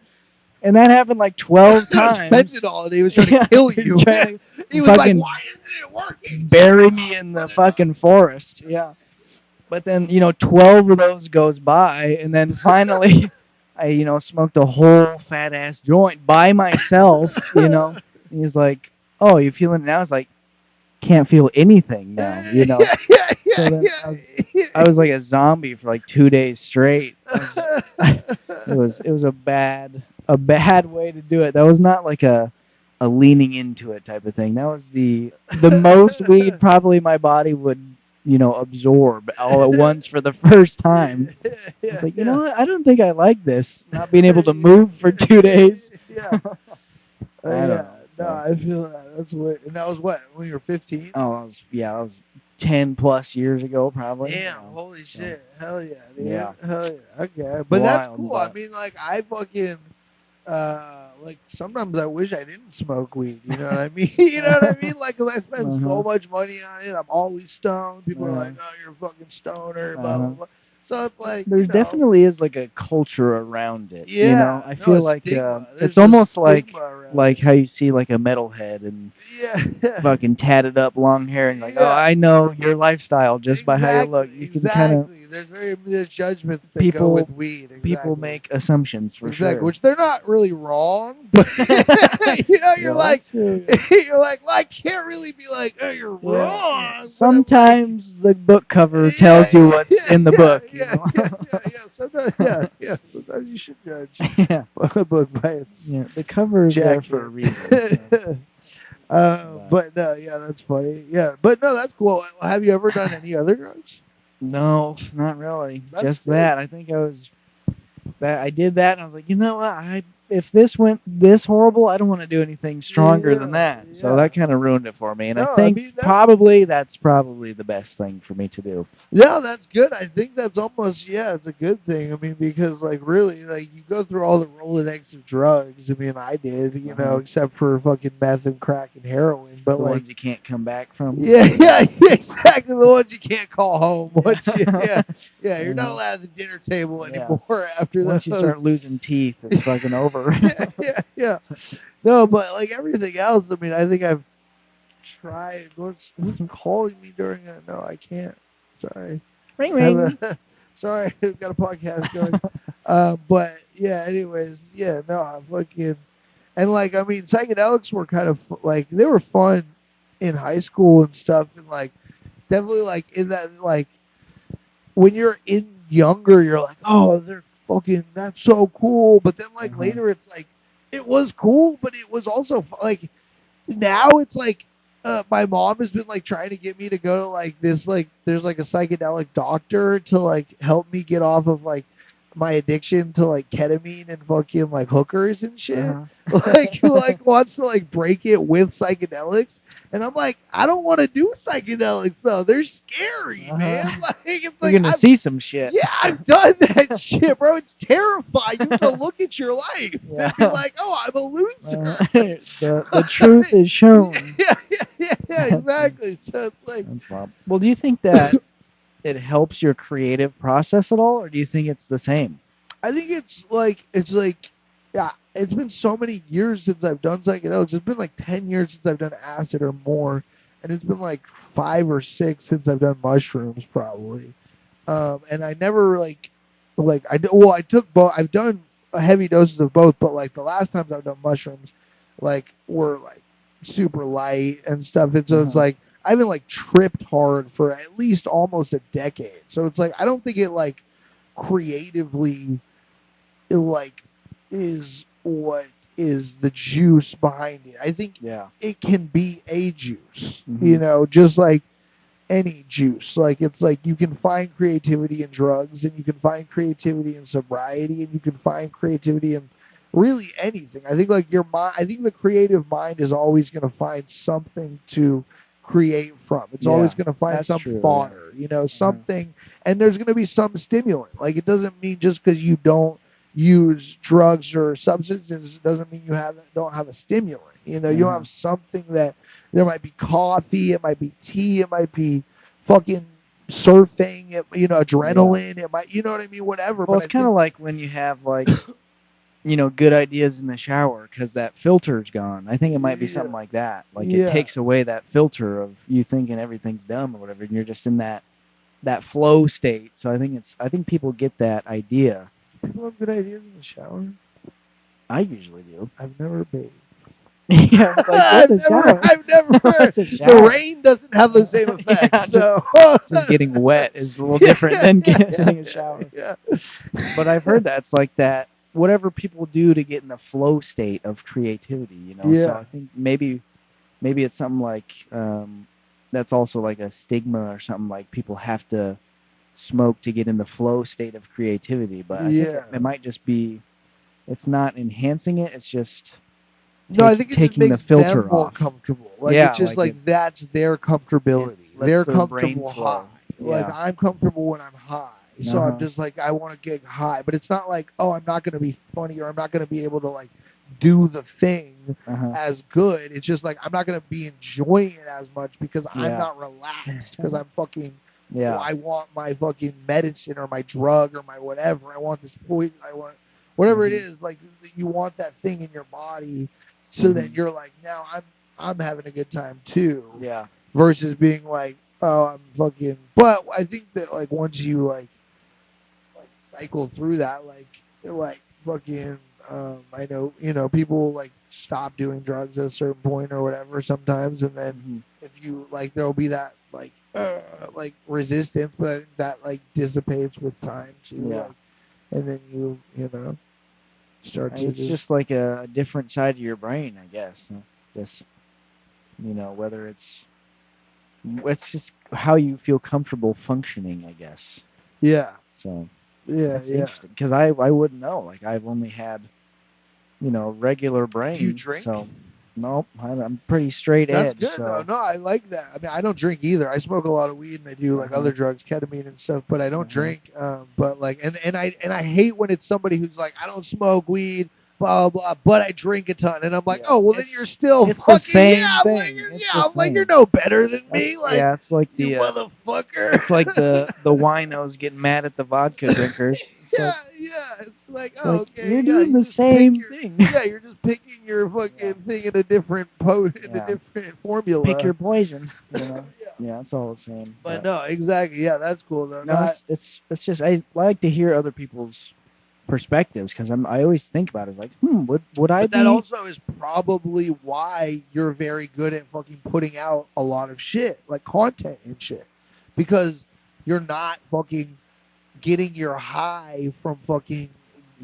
Speaker 2: and that happened like 12
Speaker 1: That was
Speaker 2: times.
Speaker 1: fentanyl, and he was trying to
Speaker 2: Yeah,
Speaker 1: kill
Speaker 2: he was
Speaker 1: you.
Speaker 2: trying
Speaker 1: He
Speaker 2: to
Speaker 1: was like,
Speaker 2: fucking
Speaker 1: "Why isn't it working? Turn it
Speaker 2: bury me
Speaker 1: off.
Speaker 2: in the
Speaker 1: Put it up."
Speaker 2: fucking forest. Yeah. But then, 12 of those goes by, and then finally, I, smoked a whole fat ass joint by myself. And he's like, "Oh, you feeling it now?" I was like, "Can't feel anything now.
Speaker 1: Yeah, yeah,
Speaker 2: So
Speaker 1: yeah,
Speaker 2: then I
Speaker 1: yeah.
Speaker 2: was like a zombie for like 2 days straight. It was a bad way to do it. That was not like a leaning into it type of thing. That was the most weed probably my body would absorb all at once for the first time.
Speaker 1: Yeah,
Speaker 2: I was
Speaker 1: yeah,
Speaker 2: like, you know
Speaker 1: yeah.
Speaker 2: what? I don't think I like this. Not being able to move for 2 days.
Speaker 1: Yeah.
Speaker 2: I don't
Speaker 1: Yeah.
Speaker 2: know.
Speaker 1: No,
Speaker 2: So,
Speaker 1: I feel that. That's lit. And that was what when you were 15.
Speaker 2: that was 10 plus years ago probably.
Speaker 1: Damn! Holy
Speaker 2: So,
Speaker 1: shit! Hell yeah, dude!
Speaker 2: yeah,
Speaker 1: Hell yeah. Okay, but that's
Speaker 2: wild,
Speaker 1: cool. I
Speaker 2: but
Speaker 1: mean, like I fucking like sometimes I wish I didn't smoke weed. You know what I mean? You know what I mean? Like, 'cause I spend
Speaker 2: uh-huh,
Speaker 1: so much money on it. I'm always stoned. People are
Speaker 2: uh-huh,
Speaker 1: like, "Oh, you're a fucking stoner." Blah blah
Speaker 2: uh-huh.
Speaker 1: blah. So it's like,
Speaker 2: There definitely is like a culture around it.
Speaker 1: yeah,
Speaker 2: I
Speaker 1: no,
Speaker 2: feel
Speaker 1: a
Speaker 2: like
Speaker 1: stigma.
Speaker 2: it's
Speaker 1: There's a
Speaker 2: almost like
Speaker 1: stigma around it.
Speaker 2: how you see like a metalhead and
Speaker 1: Yeah,
Speaker 2: fucking tatted up long hair and you're like, "Oh,
Speaker 1: yeah.
Speaker 2: I know your lifestyle just by how you
Speaker 1: Exactly,
Speaker 2: look." You can kind of
Speaker 1: exactly. There's judgments that go
Speaker 2: people
Speaker 1: with weed.
Speaker 2: people
Speaker 1: Exactly.
Speaker 2: make assumptions for
Speaker 1: Exactly,
Speaker 2: sure.
Speaker 1: which they're not really wrong, but you know, you're
Speaker 2: Yeah.
Speaker 1: like,
Speaker 2: that's true.
Speaker 1: you're like, well, I can't really be like, oh, you're
Speaker 2: Yeah.
Speaker 1: wrong. But I'm like,
Speaker 2: Sometimes the book cover
Speaker 1: yeah,
Speaker 2: tells you what's
Speaker 1: yeah,
Speaker 2: in the
Speaker 1: yeah,
Speaker 2: book, you
Speaker 1: yeah,
Speaker 2: know.
Speaker 1: yeah, yeah, yeah. Sometimes, yeah, yeah. Sometimes you should judge
Speaker 2: Yeah.
Speaker 1: a book by its
Speaker 2: Yeah. The cover is there for a
Speaker 1: jacket.
Speaker 2: reason. But
Speaker 1: But no, yeah, that's funny. Yeah, but no, that's cool. Have you ever done any other drugs?
Speaker 2: no, not really.
Speaker 1: That's
Speaker 2: Just
Speaker 1: sick.
Speaker 2: that. I think I did that and I was like, you know what? If this went this horrible, I don't want to do anything stronger than
Speaker 1: Yeah,
Speaker 2: that. So
Speaker 1: yeah.
Speaker 2: that kind of ruined it for me. And I
Speaker 1: No, I
Speaker 2: think
Speaker 1: mean that's
Speaker 2: that's probably the best thing for me to do.
Speaker 1: yeah, that's good. I think that's almost yeah, it's a good thing. I mean, because like really, like you go through all the Rolodex of drugs. I mean, I did,
Speaker 2: Uh-huh.
Speaker 1: except for fucking meth and crack and heroin. But
Speaker 2: The
Speaker 1: like,
Speaker 2: ones you can't come back from.
Speaker 1: yeah, yeah, exactly the ones you can't call home.
Speaker 2: Yeah.
Speaker 1: Yeah, you're not
Speaker 2: Uh-huh.
Speaker 1: allowed at the dinner table
Speaker 2: Yeah.
Speaker 1: anymore after
Speaker 2: Once you start
Speaker 1: those.
Speaker 2: losing teeth, it's fucking over.
Speaker 1: Yeah, yeah, yeah. No, but like everything else, I mean, I think I've tried. Who's calling me during a? No, I can't. Sorry.
Speaker 2: Ring
Speaker 1: I have
Speaker 2: ring.
Speaker 1: a sorry, I've got a podcast going. But yeah, anyways, yeah, no, I fucking and like I mean, psychedelics were kind of like they were fun in high school and stuff, and like definitely like in that like when you're in younger, you're like, oh, they're fucking that's so cool, but then like
Speaker 2: Uh-huh.
Speaker 1: later, it's like it was cool, but it was also like now it's like my mom has been like trying to get me to go to like this like there's like a psychedelic doctor to like help me get off of like my addiction to like ketamine and fucking like hookers and shit. Like who
Speaker 2: Uh-huh.
Speaker 1: like wants to like break it with psychedelics, and I'm like I don't want to do psychedelics though. They're scary, man.
Speaker 2: Uh-huh.
Speaker 1: Like it's
Speaker 2: You're
Speaker 1: like
Speaker 2: gonna
Speaker 1: I've
Speaker 2: see some shit.
Speaker 1: yeah, I've done that shit, bro. It's terrifying. You have to look at your life
Speaker 2: Yeah.
Speaker 1: and be like, oh, I'm a loser.
Speaker 2: The truth is shown.
Speaker 1: Yeah, yeah, yeah, yeah,
Speaker 2: That's
Speaker 1: exactly. So it's like,
Speaker 2: that's wild. Well, do you think that it helps your creative process at all, or do you think it's the same?
Speaker 1: I think yeah, it's been so many years since I've done psychedelics. It's been like 10 years since I've done acid or more. And it's been like 5 or 6 since I've done mushrooms, probably. And I never well, I took both. I've done heavy doses of both, but like the last times I've done mushrooms, like were like super light and stuff. And so it's
Speaker 2: Uh-huh.
Speaker 1: like I haven't like tripped hard for at least almost a decade. So it's like I don't think it like creatively it like is what is the juice behind it. I think
Speaker 2: Yeah.
Speaker 1: it can be a juice,
Speaker 2: Hmm.
Speaker 1: just like any juice. Like it's like you can find creativity in drugs, and you can find creativity in sobriety, and you can find creativity in really anything. I think like your mind. I think the creative mind is always going to find something to create from. It's
Speaker 2: Yeah.
Speaker 1: always going to find
Speaker 2: That's
Speaker 1: some
Speaker 2: true. Yeah.
Speaker 1: fodder,
Speaker 2: Uh-huh.
Speaker 1: something, and there's going to be some stimulant. Like it doesn't mean just because you don't use drugs or substances it doesn't mean you don't have a stimulant. You don't
Speaker 2: Uh-huh.
Speaker 1: have something that there might be coffee, it might be tea, it might be fucking surfing,
Speaker 2: Yeah.
Speaker 1: adrenaline, it might, you know what I mean, whatever.
Speaker 2: Well,
Speaker 1: But
Speaker 2: it's
Speaker 1: I
Speaker 2: kind
Speaker 1: think,
Speaker 2: of like when you have good ideas in the shower because that filter's gone. I think it might be
Speaker 1: yeah,
Speaker 2: something like that. Like it
Speaker 1: yeah,
Speaker 2: takes away that filter of you thinking everything's dumb or whatever, and you're just in that flow state. So I think people get that idea.
Speaker 1: people have good ideas in the shower.
Speaker 2: I usually do.
Speaker 1: I've never bathed.
Speaker 2: Yeah, like what's a shower?
Speaker 1: I've never,
Speaker 2: What's a
Speaker 1: the
Speaker 2: shower?
Speaker 1: rain doesn't have the same effect.
Speaker 2: Yeah, just
Speaker 1: So,
Speaker 2: just getting wet is a little
Speaker 1: yeah,
Speaker 2: different than
Speaker 1: yeah,
Speaker 2: getting a shower.
Speaker 1: yeah,
Speaker 2: But I've heard that it's like that. Whatever people do to get in the flow state of creativity. So
Speaker 1: yeah.
Speaker 2: I think maybe it's something like that's also like a stigma or something like people have to smoke to get in the flow state of creativity. But I think
Speaker 1: Yeah.
Speaker 2: it might just be it's not enhancing it. It's just
Speaker 1: No, I think it just
Speaker 2: taking the
Speaker 1: makes them
Speaker 2: filter
Speaker 1: more
Speaker 2: off.
Speaker 1: comfortable. Like
Speaker 2: Yeah,
Speaker 1: it's just
Speaker 2: like
Speaker 1: like
Speaker 2: it
Speaker 1: that's their
Speaker 2: it
Speaker 1: comfortability.
Speaker 2: lets
Speaker 1: They're
Speaker 2: their brain
Speaker 1: comfortable
Speaker 2: flow.
Speaker 1: high. Like
Speaker 2: Yeah.
Speaker 1: I'm comfortable when I'm high.
Speaker 2: Uh
Speaker 1: So I'm
Speaker 2: huh.
Speaker 1: just like I want to get high, but it's not like I'm not going to be funny or I'm not going to be able to like do the thing
Speaker 2: Uh huh.
Speaker 1: as good. It's just like I'm not going to be enjoying it as much because I'm
Speaker 2: Yeah.
Speaker 1: not relaxed because I'm fucking
Speaker 2: Yeah.
Speaker 1: I want my fucking medicine or my drug or my whatever. I want this poison. I want whatever it
Speaker 2: Mhm.
Speaker 1: is. Like you want that thing in your body, so that
Speaker 2: Mhm.
Speaker 1: you're like, now I'm having a good time too.
Speaker 2: Yeah.
Speaker 1: Versus being like, oh, I'm fucking. But I think that like once you like cycle through that, like fucking. I know people like stop doing drugs at a certain point or whatever sometimes, and then
Speaker 2: Mhm.
Speaker 1: if you like, there'll be that like resistance, but I think that like dissipates with time too.
Speaker 2: Yeah.
Speaker 1: Like, and then you know start to
Speaker 2: It's
Speaker 1: just
Speaker 2: just like a different side of your brain, I guess. Just whether it's just how you feel comfortable functioning, I guess.
Speaker 1: yeah
Speaker 2: So
Speaker 1: yeah
Speaker 2: that's
Speaker 1: yeah.
Speaker 2: interesting because I wouldn't know. Like I've only had regular
Speaker 1: Do you
Speaker 2: brain,
Speaker 1: drink?
Speaker 2: so nope. I'm pretty straight
Speaker 1: That's
Speaker 2: edge.
Speaker 1: good though.
Speaker 2: So
Speaker 1: No, I like that. I mean, I don't drink either. I smoke a lot of weed and I do like
Speaker 2: uh-huh,
Speaker 1: other drugs, ketamine and stuff, but I don't
Speaker 2: uh-huh.
Speaker 1: drink. But like, and I hate when it's somebody who's like, I don't smoke weed, blah blah, blah, but I drink a ton, and I'm like,
Speaker 2: Yeah,
Speaker 1: oh well, then you're still
Speaker 2: it's the
Speaker 1: fucking yeah.
Speaker 2: same
Speaker 1: I'm like,
Speaker 2: thing. It's
Speaker 1: yeah,
Speaker 2: the
Speaker 1: I'm like, you're
Speaker 2: same.
Speaker 1: no better than me,
Speaker 2: That's
Speaker 1: like
Speaker 2: yeah. It's like
Speaker 1: you
Speaker 2: the
Speaker 1: motherfucker.
Speaker 2: it's like the winos getting mad at the vodka drinkers.
Speaker 1: Yeah, yeah. It's like,
Speaker 2: it's
Speaker 1: oh,
Speaker 2: like
Speaker 1: okay,
Speaker 2: you're
Speaker 1: yeah.
Speaker 2: doing
Speaker 1: You
Speaker 2: the
Speaker 1: just pick
Speaker 2: same
Speaker 1: your,
Speaker 2: thing.
Speaker 1: yeah. You're just picking your
Speaker 2: Yeah,
Speaker 1: fucking thing in a in a
Speaker 2: yeah.
Speaker 1: different
Speaker 2: Pick
Speaker 1: formula.
Speaker 2: your poison.
Speaker 1: Yeah.
Speaker 2: Yeah, it's all the same.
Speaker 1: But no, exactly. Yeah, that's cool though. No,
Speaker 2: No, it's just I like to hear other people's perspectives because I always think about it like would I
Speaker 1: but that
Speaker 2: be
Speaker 1: also is probably why you're very good at fucking putting out a lot of shit, like content and shit, because you're not fucking getting your high from fucking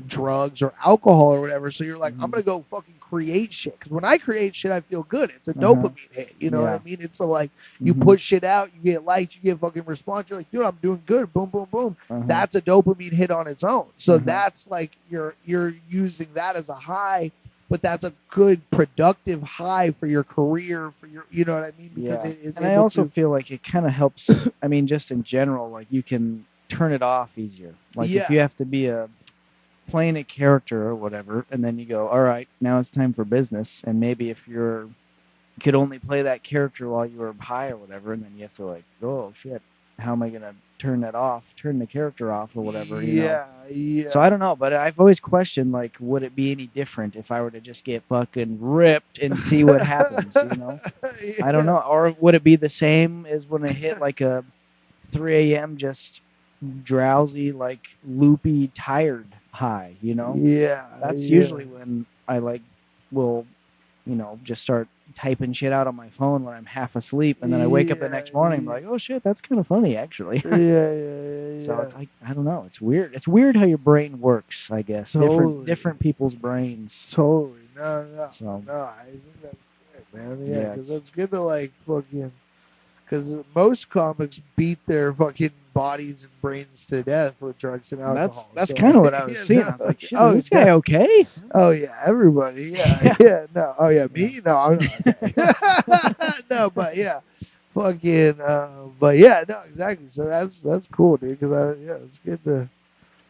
Speaker 1: drugs or alcohol or whatever. So you're like, I'm
Speaker 2: Mhm.
Speaker 1: gonna go fucking create shit. Because when I create shit, I feel good. It's a
Speaker 2: Uh-huh.
Speaker 1: dopamine hit. You know what I
Speaker 2: Yeah.
Speaker 1: mean? It's a like you
Speaker 2: Mhm.
Speaker 1: put shit out, you get likes, you get fucking response. You're like, dude, I'm doing good. Boom, boom, boom.
Speaker 2: Uh-huh.
Speaker 1: That's a dopamine hit on its own. So
Speaker 2: Uh-huh.
Speaker 1: that's like you're using that as a high. But that's a good productive high for your career, for your, you know what I mean? Because
Speaker 2: Yeah.
Speaker 1: it's
Speaker 2: And I
Speaker 1: able
Speaker 2: also
Speaker 1: to,
Speaker 2: feel like it kind of helps. I mean, just in general, like you can turn it off easier. Like if
Speaker 1: yeah,
Speaker 2: you have to be playing a character or whatever, and then you go, all right, now it's time for business. And maybe if you could only play that character while you were high or whatever, and then you have to like, oh shit, how am I gonna turn that off, turn the character off or whatever.
Speaker 1: yeah,
Speaker 2: So
Speaker 1: yeah.
Speaker 2: I don't know, but I've always questioned like, would it be any different if I were to just get fucking ripped and see what happens? I don't
Speaker 1: Yeah.
Speaker 2: know, or would it be the same as when I hit like a 3 a.m. just drowsy, like loopy, tired high?
Speaker 1: Yeah,
Speaker 2: That's
Speaker 1: yeah.
Speaker 2: usually when I like will just start typing shit out on my phone when I'm half asleep, and then I wake up the
Speaker 1: Yeah,
Speaker 2: next morning, I'm like, oh shit, that's kind of funny actually.
Speaker 1: yeah, yeah,
Speaker 2: So
Speaker 1: yeah.
Speaker 2: it's like I don't know, it's weird. It's weird how your brain works, I guess. Different
Speaker 1: Totally,
Speaker 2: different people's brains.
Speaker 1: totally. No, no,
Speaker 2: So
Speaker 1: no. I think that's good, man. Yeah,
Speaker 2: yeah,
Speaker 1: because
Speaker 2: it's
Speaker 1: it's good to like fucking. Because most comics beat their fucking bodies and brains to death with drugs and
Speaker 2: that's
Speaker 1: alcohol.
Speaker 2: that's
Speaker 1: So
Speaker 2: kind of what I was
Speaker 1: you
Speaker 2: seeing.
Speaker 1: know,
Speaker 2: I was like, shit, is
Speaker 1: oh,
Speaker 2: this guy okay?
Speaker 1: oh yeah, everybody. Yeah,
Speaker 2: Yeah.
Speaker 1: yeah. No, oh yeah,
Speaker 2: Yeah.
Speaker 1: me. No, I'm not okay. No, but yeah. Fucking, but yeah, no, exactly. So that's cool, dude. Because yeah, it's good to.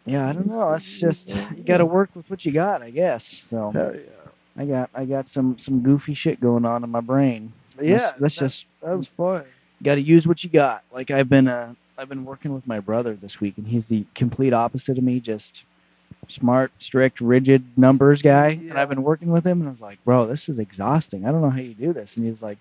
Speaker 2: Yeah, I don't
Speaker 1: It's
Speaker 2: know.
Speaker 1: good
Speaker 2: It's
Speaker 1: to get
Speaker 2: just
Speaker 1: going.
Speaker 2: you got to
Speaker 1: Yeah.
Speaker 2: work with what you got, I guess. So
Speaker 1: Hell yeah.
Speaker 2: I got some goofy shit going on in my brain.
Speaker 1: Yeah,
Speaker 2: Let's
Speaker 1: that
Speaker 2: just
Speaker 1: that's fun.
Speaker 2: got to use what you got. Like I've been working with my brother this week, and he's the complete opposite of me. Just smart, strict, rigid numbers guy. And I've
Speaker 1: Yeah.
Speaker 2: been working with him, and I was like, bro, this is exhausting. I don't know how you do this. And he's like,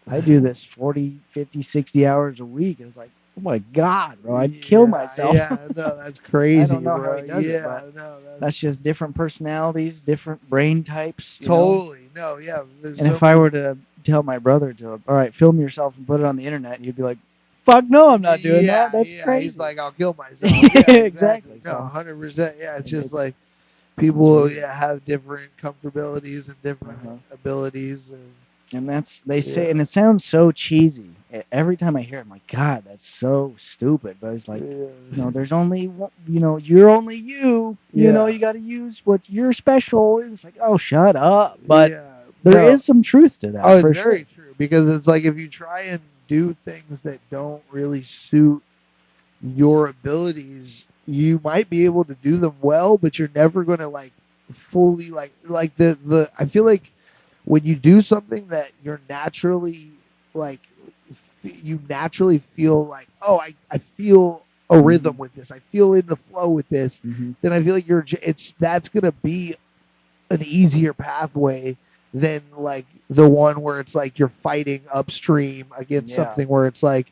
Speaker 2: I do this 40, 50, 60 hours a week. And it's like, oh my god, bro, I'd kill
Speaker 1: Yeah,
Speaker 2: myself.
Speaker 1: yeah, no, that's
Speaker 2: I
Speaker 1: crazy,
Speaker 2: don't know how
Speaker 1: bro.
Speaker 2: he does it,
Speaker 1: Yeah,
Speaker 2: but
Speaker 1: no,
Speaker 2: that's
Speaker 1: that's
Speaker 2: just different personalities, different brain types.
Speaker 1: totally no. Yeah, there's
Speaker 2: And
Speaker 1: some
Speaker 2: if I were
Speaker 1: people.
Speaker 2: to tell my brother to, all right, film yourself and put it on the internet, he'd be like, fuck no, I'm not doing that.
Speaker 1: Yeah,
Speaker 2: That's
Speaker 1: yeah. He's
Speaker 2: crazy.
Speaker 1: like, I'll kill myself. Yeah, exactly.
Speaker 2: Exactly.
Speaker 1: No,
Speaker 2: So
Speaker 1: 100%. Yeah, it's just
Speaker 2: it's
Speaker 1: like
Speaker 2: it's
Speaker 1: people.
Speaker 2: weird.
Speaker 1: Yeah, have different comfortabilities and different
Speaker 2: Uh-huh.
Speaker 1: abilities, and
Speaker 2: And they say,
Speaker 1: yeah,
Speaker 2: and it sounds so cheesy. Every time I hear it, I'm like, God, that's so stupid. But it's like,
Speaker 1: yeah,
Speaker 2: there's only one, you're only you.
Speaker 1: yeah,
Speaker 2: You got to use what you're special. And it's like, oh, shut up. But
Speaker 1: yeah.
Speaker 2: there
Speaker 1: No,
Speaker 2: is some truth to that
Speaker 1: oh, it's
Speaker 2: for sure.
Speaker 1: very true because it's like if you try and do things that don't really suit your abilities, you might be able to do them well, but you're never going to like fully like the I feel like when you do something that you're naturally like you naturally feel like, oh, I feel a rhythm
Speaker 2: Hmm.
Speaker 1: with this. I feel in the flow with this.
Speaker 2: Hmm.
Speaker 1: Then I feel like it's that's going to be an easier pathway than like the one where it's like you're fighting upstream against
Speaker 2: Yeah.
Speaker 1: something where it's like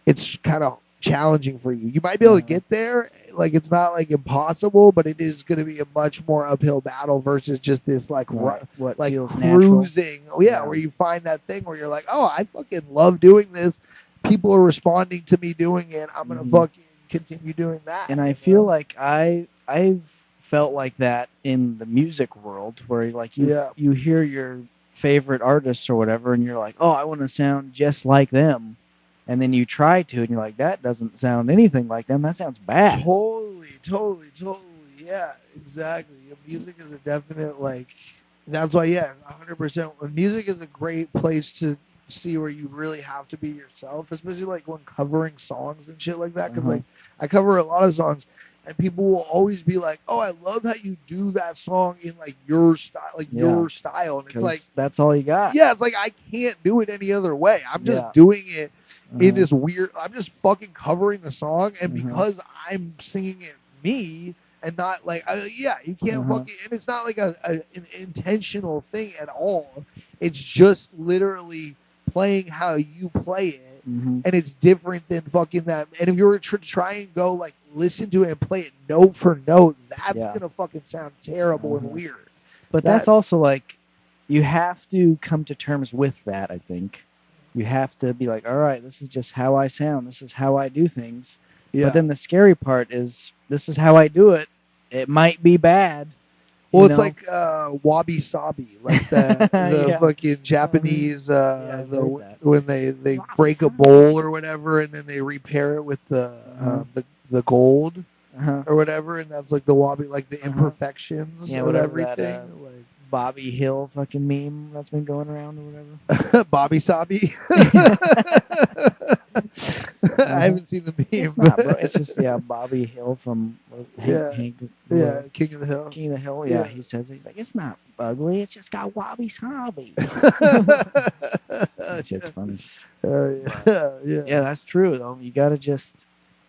Speaker 1: it's kind of challenging for you. You might be able to get there, like it's not like impossible, but it is going to be a much more uphill battle versus just this like
Speaker 2: what
Speaker 1: like
Speaker 2: feels natural.
Speaker 1: cruising. Oh, yeah, where you find that thing where you're like, oh, I fucking love doing this. People are responding to me doing it. I'm gonna fucking continue doing that.
Speaker 2: And I feel like I've felt like that in the music world, where like you hear your favorite artists or whatever, and you're like, oh, I want to sound just like them, and then you try to, and you're like, that doesn't sound anything like them. That sounds bad.
Speaker 1: Totally. Yeah, exactly. Music is a definite like. That's why, yeah, 100%. Music is a great place to see where you really have to be yourself, especially like when covering songs and shit like that. Because like I cover a lot of songs, and people will always be like, "Oh, I love how you do that song in like your style, your style." And it's like
Speaker 2: that's all you got.
Speaker 1: Yeah, it's like I can't do it any other way. I'm just doing it in this weird. I'm just fucking covering the song, and because I'm singing it me and not like you can't fucking. And it's not like an intentional thing at all. It's just literally playing how you play it, and it's different than fucking that. And if you were to try and go like listen to it and play it note for note, that's gonna fucking sound terrible and weird.
Speaker 2: But that's also like, you have to come to terms with that, I think. You have to be like, all right, this is just how I sound. This is how I do things. Yeah. But then the scary part is, this is how I do it. It might be bad.
Speaker 1: Well, it's like wabi sabi, like the fucking Japanese when they break a bowl or whatever, and then they repair it with the gold or whatever, and that's like the wabi, like the imperfections of everything.
Speaker 2: That, like Bobby Hill fucking meme that's been going around or whatever.
Speaker 1: Bobby Sabi. I haven't seen the meme.
Speaker 2: It's not, bro. It's just Bobby Hill from Hank,
Speaker 1: King of the Hill.
Speaker 2: King of the Hill. Yeah, he says, he's like, it's not ugly. It's just got wabi sabi. That shit's funny. Yeah, that's true though. You gotta just,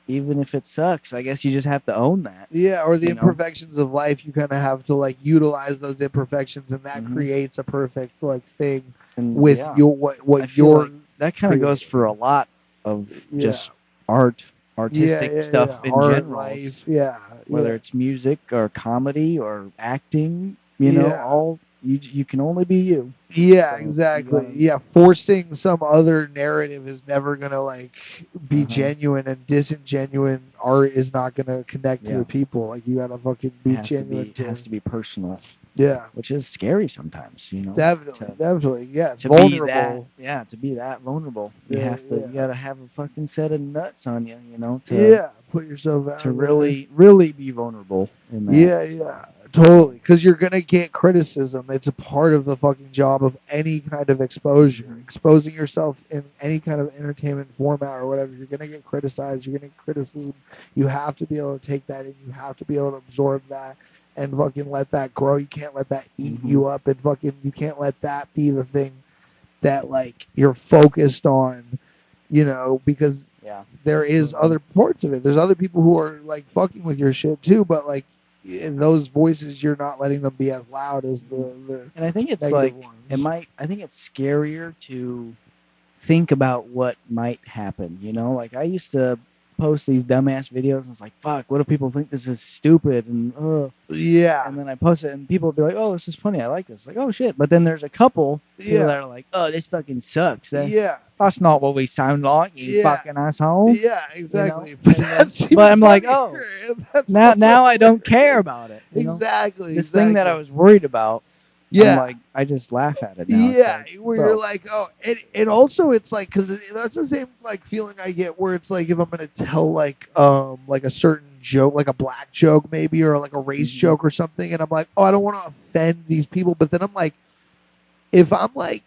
Speaker 2: even if it sucks, I guess you just have to own that.
Speaker 1: Yeah, or the imperfections of life, you kind of have to like utilize those imperfections, and that creates a perfect like thing with your what your.
Speaker 2: Like that kind of goes for a lot of just artistic stuff in general.
Speaker 1: Life,
Speaker 2: whether it's music or comedy or acting, all you can only be you.
Speaker 1: Yeah, so, exactly. Forcing some other narrative is never gonna like be genuine, and disingenuine art is not gonna connect to the people. Like you gotta fucking be genuine.
Speaker 2: It has to be personal.
Speaker 1: Yeah,
Speaker 2: which is scary sometimes,
Speaker 1: Definitely. Yeah, it's vulnerable.
Speaker 2: To be that vulnerable, you have to. You gotta have a fucking set of nuts on you,
Speaker 1: put yourself out
Speaker 2: to really be vulnerable in that.
Speaker 1: Yeah. Totally, because you're gonna get criticism. It's a part of the fucking job of any kind of exposure. Exposing yourself in any kind of entertainment format or whatever, you're gonna get criticized. You're gonna get criticism. You have to be able to take that in. You have to be able to absorb that and fucking let that grow. You can't let that eat you up, and fucking you can't let that be the thing that like you're focused on, because there is other parts of it. There's other people who are like fucking with your shit too, but like. In those voices, you're not letting them be as loud as the
Speaker 2: and I think it's like ones. I think it's scarier to think about what might happen. Like I used to post these dumbass videos, and it's like, fuck, what if people think this is stupid? And and then I post it, and people will be like, oh, this is funny, I like this. Like, oh shit. But then there's a couple people that are like, oh, this fucking sucks. That's not what we sound like, you fucking asshole.
Speaker 1: Yeah, exactly.
Speaker 2: But I'm like, oh, now I don't care about it.
Speaker 1: Exactly.
Speaker 2: This thing that I was worried about. I'm like, I just laugh at it now.
Speaker 1: Yeah, where you're like, oh, and also it's like, because that's the same like feeling I get where it's like if I'm gonna tell like a certain joke, like a black joke maybe, or like a race joke or something, and I'm like, oh, I don't want to offend these people, but then I'm like, if I'm like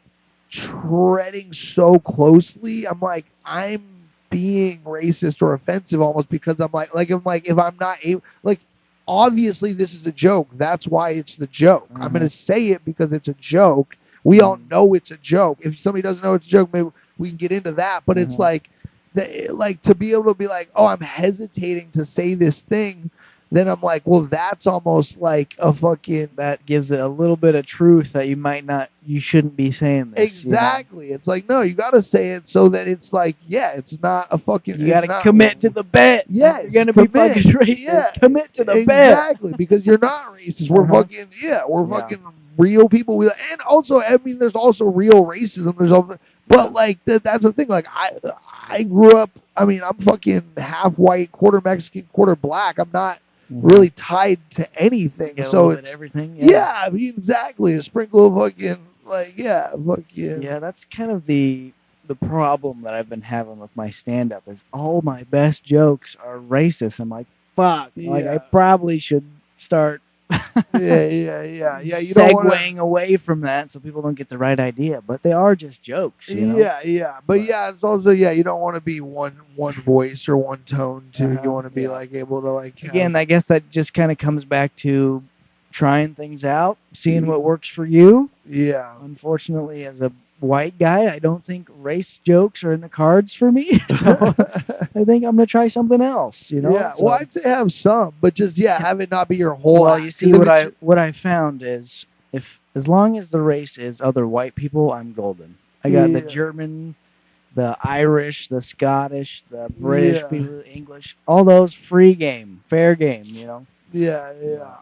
Speaker 1: treading so closely, I'm like, I'm being racist or offensive almost, because I'm like if I'm not able, like, obviously this is a joke, that's why it's the joke. I'm gonna say it because it's a joke. We all know it's a joke. If somebody doesn't know it's a joke, maybe we can get into that, but it's like to be able to be like, oh, I'm hesitating to say this thing then I'm like, well, that's almost like a fucking
Speaker 2: That gives it a little bit of truth that you shouldn't be saying this.
Speaker 1: exactly. It's like no, you gotta say it so that it's like yeah, it's not a fucking,
Speaker 2: You got
Speaker 1: it's
Speaker 2: to
Speaker 1: not.
Speaker 2: commit to the bet. If you're
Speaker 1: Yes,
Speaker 2: gonna be fucking
Speaker 1: commit.
Speaker 2: racist,
Speaker 1: Yeah,
Speaker 2: commit to the bet.
Speaker 1: exactly. Because you're not racist. We're
Speaker 2: Uh-huh.
Speaker 1: fucking yeah. We're
Speaker 2: Yeah.
Speaker 1: fucking real people. And also, I mean, there's also real racism. There's also,
Speaker 2: Yeah.
Speaker 1: but like that's the thing. Like I grew up. I mean, I'm fucking half white, quarter Mexican, quarter black. I'm not
Speaker 2: Mhm.
Speaker 1: really tied to
Speaker 2: You
Speaker 1: anything.
Speaker 2: get a
Speaker 1: So
Speaker 2: little bit of
Speaker 1: it's
Speaker 2: everything. Yeah.
Speaker 1: yeah. I mean, exactly. A sprinkle of fucking like yeah, fucking
Speaker 2: Yeah, that's kind of the problem that I've been having with my stand up is all my best jokes are racist. I'm like, fuck. Like I
Speaker 1: yeah.
Speaker 2: probably should start
Speaker 1: Yeah. You don't want to.
Speaker 2: segueing away from that so people don't get the right idea. But they are just jokes, you know?
Speaker 1: Yeah. But
Speaker 2: But
Speaker 1: yeah, it's also yeah, you don't want to be one voice or one tone too. You
Speaker 2: uh-huh,
Speaker 1: want to be
Speaker 2: yeah.
Speaker 1: like able to like have
Speaker 2: Again, I guess that just kind of comes back to trying things out, seeing what works for you.
Speaker 1: yeah.
Speaker 2: Unfortunately, as a white guy, I don't think race jokes are in the cards for me. So I think I'm gonna try something else, you know?
Speaker 1: Yeah. Well,
Speaker 2: So
Speaker 1: I'd say have some, but just yeah, have it not be your whole
Speaker 2: well, you
Speaker 1: act.
Speaker 2: see
Speaker 1: Because if
Speaker 2: what
Speaker 1: it's
Speaker 2: I found is if as long as the race is other white people, I'm golden. I got the
Speaker 1: yeah,
Speaker 2: German, the Irish, the Scottish, the British
Speaker 1: yeah.
Speaker 2: people, English, all those free game, fair game, you know.
Speaker 1: Yeah.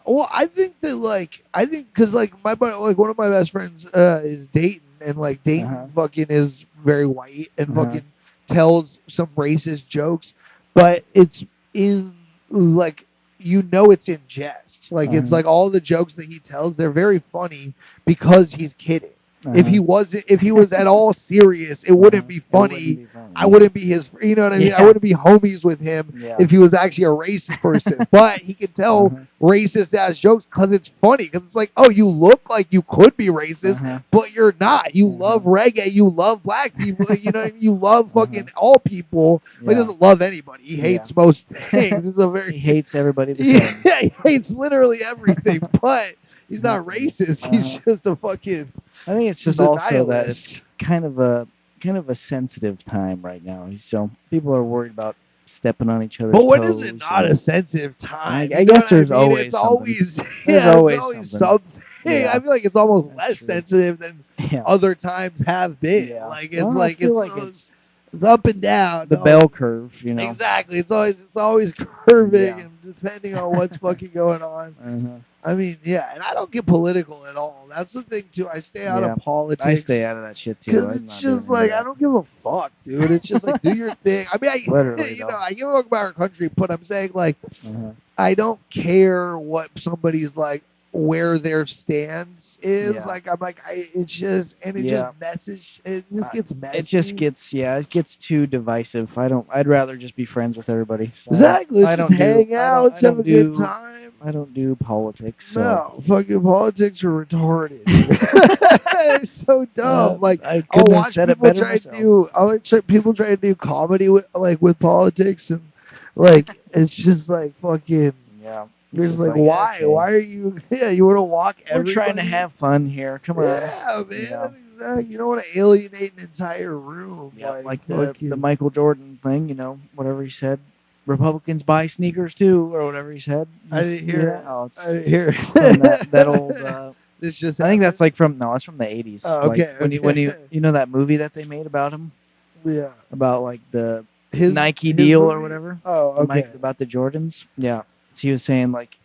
Speaker 1: Well, I think that like I think because like like one of my best friends is Dayton, and like
Speaker 2: Uh huh.
Speaker 1: Dayton fucking is very white and
Speaker 2: Uh huh.
Speaker 1: fucking tells some racist jokes, but it's in like it's in jest. Like
Speaker 2: Uh
Speaker 1: it's
Speaker 2: huh.
Speaker 1: like all the jokes that he tells, they're very funny because he's kidding.
Speaker 2: Uh huh.
Speaker 1: If he was at all serious, it
Speaker 2: Uh huh.
Speaker 1: wouldn't be
Speaker 2: It wouldn't
Speaker 1: funny.
Speaker 2: be funny.
Speaker 1: I
Speaker 2: Yeah.
Speaker 1: wouldn't be his, you know what I mean? I
Speaker 2: Yeah.
Speaker 1: wouldn't be homies with him
Speaker 2: Yeah.
Speaker 1: if he was actually a racist person. But he can
Speaker 2: Uh
Speaker 1: tell
Speaker 2: huh.
Speaker 1: racist ass jokes because it's funny. Because it's like, oh, you look like you could be
Speaker 2: Uh
Speaker 1: racist,
Speaker 2: huh.
Speaker 1: but you're not. You
Speaker 2: Uh huh.
Speaker 1: love reggae. You love black people. You know what I mean? You love
Speaker 2: Uh huh.
Speaker 1: fucking all people. But he
Speaker 2: Yeah.
Speaker 1: doesn't love anybody. He
Speaker 2: Yeah.
Speaker 1: hates most things. It's a very
Speaker 2: He hates everybody the
Speaker 1: yeah,
Speaker 2: same.
Speaker 1: he hates literally everything. But he's not racist. He's
Speaker 2: Uh-huh.
Speaker 1: just a fucking
Speaker 2: I think it's
Speaker 1: just
Speaker 2: just
Speaker 1: a
Speaker 2: also that it's
Speaker 1: nihilist.
Speaker 2: kind of a sensitive time right now. So people are worried about stepping on each other's
Speaker 1: But when is it
Speaker 2: toes.
Speaker 1: not
Speaker 2: And
Speaker 1: a sensitive time?
Speaker 2: I
Speaker 1: You know
Speaker 2: guess
Speaker 1: what I
Speaker 2: there's
Speaker 1: mean? It's
Speaker 2: always something.
Speaker 1: always
Speaker 2: There's
Speaker 1: yeah, it's
Speaker 2: always
Speaker 1: always
Speaker 2: something.
Speaker 1: something. I
Speaker 2: Yeah,
Speaker 1: feel like it's almost
Speaker 2: that's
Speaker 1: less
Speaker 2: true.
Speaker 1: sensitive than
Speaker 2: Yeah,
Speaker 1: other times have been.
Speaker 2: yeah.
Speaker 1: Like it's
Speaker 2: Well, I
Speaker 1: like
Speaker 2: feel like it's
Speaker 1: it's up and down.
Speaker 2: the
Speaker 1: No,
Speaker 2: bell curve, you know.
Speaker 1: exactly. It's always curving,
Speaker 2: Yeah.
Speaker 1: and depending on what's fucking going on.
Speaker 2: Uh-huh.
Speaker 1: I mean, yeah, and I don't get political at all. That's the thing too. I stay out
Speaker 2: Yeah.
Speaker 1: of
Speaker 2: I stay
Speaker 1: politics.
Speaker 2: out of that shit too.
Speaker 1: Cause
Speaker 2: I'm
Speaker 1: it's
Speaker 2: not doing
Speaker 1: just
Speaker 2: any of
Speaker 1: like I
Speaker 2: that.
Speaker 1: don't give a fuck, dude. It's just like do your thing. I mean,
Speaker 2: Literally though.
Speaker 1: I give a fuck about our country, but I'm saying like
Speaker 2: Uh-huh.
Speaker 1: I don't care what somebody's like where their stance is.
Speaker 2: Yeah.
Speaker 1: Like I'm like it's just and it just
Speaker 2: Yeah.
Speaker 1: message it just gets messy.
Speaker 2: It gets too divisive. I'd rather just be friends with everybody. So
Speaker 1: Exactly. Let's
Speaker 2: I
Speaker 1: just
Speaker 2: don't do
Speaker 1: hang out.
Speaker 2: I
Speaker 1: Let's have
Speaker 2: don't
Speaker 1: a good
Speaker 2: do
Speaker 1: time.
Speaker 2: I don't do politics. So
Speaker 1: No, fucking politics are retarded. They're so dumb. Like
Speaker 2: I
Speaker 1: I'll
Speaker 2: couldn't have
Speaker 1: watch
Speaker 2: said it
Speaker 1: people
Speaker 2: better
Speaker 1: try to
Speaker 2: myself.
Speaker 1: do. I'll like people try to do comedy with politics and like it's just like fucking.
Speaker 2: Yeah. It's
Speaker 1: There's
Speaker 2: just
Speaker 1: like
Speaker 2: like
Speaker 1: why?
Speaker 2: okay.
Speaker 1: Why are you? Yeah, you want to walk
Speaker 2: We're
Speaker 1: everybody?
Speaker 2: trying to have fun here. Come on.
Speaker 1: Yeah,
Speaker 2: You
Speaker 1: man.
Speaker 2: know.
Speaker 1: Exactly. You don't want to alienate an entire room.
Speaker 2: Yeah, like the
Speaker 1: fucking.
Speaker 2: Michael Jordan thing, you know, whatever he said. Republicans buy sneakers too, or whatever he said.
Speaker 1: I didn't hear it.
Speaker 2: Oh, it's
Speaker 1: I didn't hear it.
Speaker 2: from that old.
Speaker 1: This just.
Speaker 2: I think
Speaker 1: Happened?
Speaker 2: that's like from no, it's from the 80s.
Speaker 1: Oh,
Speaker 2: Like
Speaker 1: okay.
Speaker 2: when you know that movie that they made about him,
Speaker 1: Yeah.
Speaker 2: about like the
Speaker 1: His
Speaker 2: Nike
Speaker 1: his
Speaker 2: deal or
Speaker 1: movie?
Speaker 2: whatever.
Speaker 1: Oh, okay.
Speaker 2: About the Jordans. Yeah. So he was saying like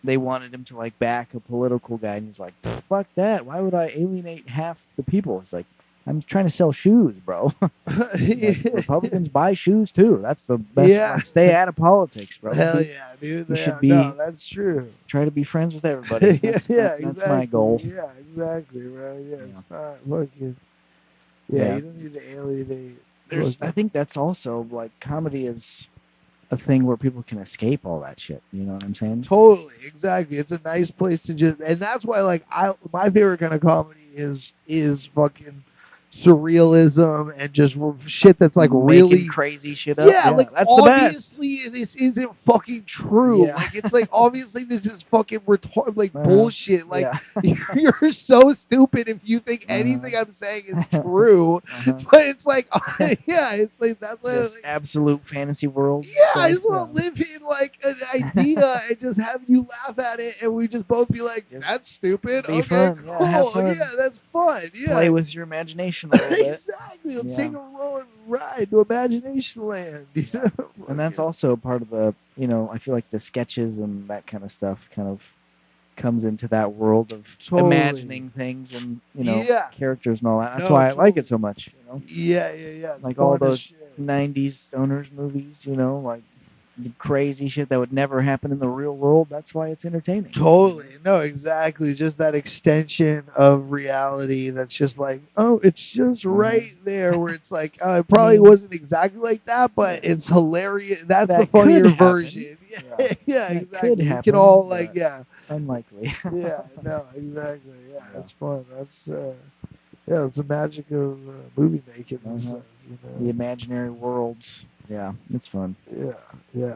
Speaker 2: they wanted him to like back a political guy, and he's like, "Fuck that! Why would I alienate half the people?" He's like, "I'm trying to sell shoes, bro." Like, Republicans buy shoes too. That's the best.
Speaker 1: Yeah.
Speaker 2: Like, stay out of politics, bro.
Speaker 1: Hell yeah, dude.
Speaker 2: You
Speaker 1: Yeah,
Speaker 2: should be
Speaker 1: no, that's true.
Speaker 2: try to be friends with everybody. That's,
Speaker 1: Exactly.
Speaker 2: that's my goal.
Speaker 1: Yeah, exactly, bro. Yeah,
Speaker 2: Yeah.
Speaker 1: it's not fucking. Yeah,
Speaker 2: Yeah.
Speaker 1: you don't need to alienate.
Speaker 2: I think that's also like comedy is a thing where people can escape all that shit. You know what I'm saying?
Speaker 1: Totally, exactly. It's a nice place to just, and that's why like my favorite kind of comedy is fucking surrealism and just shit that's like
Speaker 2: Making
Speaker 1: really,
Speaker 2: crazy shit up.
Speaker 1: yeah,
Speaker 2: Yeah,
Speaker 1: like
Speaker 2: that's the best.
Speaker 1: obviously this isn't fucking true.
Speaker 2: Yeah.
Speaker 1: Like it's like obviously this is fucking like
Speaker 2: Uh-huh.
Speaker 1: bullshit. Like
Speaker 2: Yeah.
Speaker 1: you're so stupid if you think anything I'm saying is true.
Speaker 2: Uh-huh.
Speaker 1: But it's like yeah, it's like that's why
Speaker 2: This
Speaker 1: like,
Speaker 2: absolute fantasy world
Speaker 1: yeah, I
Speaker 2: stuff.
Speaker 1: just want to live in like an idea and just have you laugh at it, and we just both be like,
Speaker 2: Just
Speaker 1: "That's stupid."
Speaker 2: be
Speaker 1: Okay,
Speaker 2: fun. Yeah, have
Speaker 1: cool.
Speaker 2: fun.
Speaker 1: Yeah, that's fun.
Speaker 2: Play
Speaker 1: Yeah,
Speaker 2: with your imagination a little bit.
Speaker 1: exactly. Let's
Speaker 2: Yeah.
Speaker 1: take a rolling ride to Imagination Land. You
Speaker 2: Yeah.
Speaker 1: know?
Speaker 2: And that's also part of the, I feel like the sketches and that kind of stuff kind of comes into that world of
Speaker 1: Totally.
Speaker 2: imagining things and,
Speaker 1: Yeah.
Speaker 2: characters and all that. That's
Speaker 1: No,
Speaker 2: why I like
Speaker 1: totally.
Speaker 2: it so much,
Speaker 1: Yeah, yeah, yeah. It's
Speaker 2: Like all
Speaker 1: fun as
Speaker 2: those
Speaker 1: shit.
Speaker 2: 90s stoners movies, like the crazy shit that would never happen in the real world. That's why it's entertaining.
Speaker 1: Totally. No, exactly. Just that extension of reality that's just like, oh, it's just right there where it's like, oh, it
Speaker 2: I
Speaker 1: probably
Speaker 2: mean,
Speaker 1: wasn't exactly like that, but
Speaker 2: yeah,
Speaker 1: it's hilarious. That's the
Speaker 2: that could
Speaker 1: funnier
Speaker 2: happen.
Speaker 1: version.
Speaker 2: Yeah,
Speaker 1: Yeah, yeah,
Speaker 2: that could
Speaker 1: exactly. We can
Speaker 2: happen,
Speaker 1: all, like,
Speaker 2: but
Speaker 1: yeah.
Speaker 2: unlikely.
Speaker 1: Yeah, no, exactly. Yeah,
Speaker 2: Yeah.
Speaker 1: it's fun. Yeah, it's the magic of movie making and
Speaker 2: Uh-huh.
Speaker 1: stuff, you
Speaker 2: The
Speaker 1: know?
Speaker 2: imaginary worlds. Yeah, it's fun.
Speaker 1: Yeah, yeah.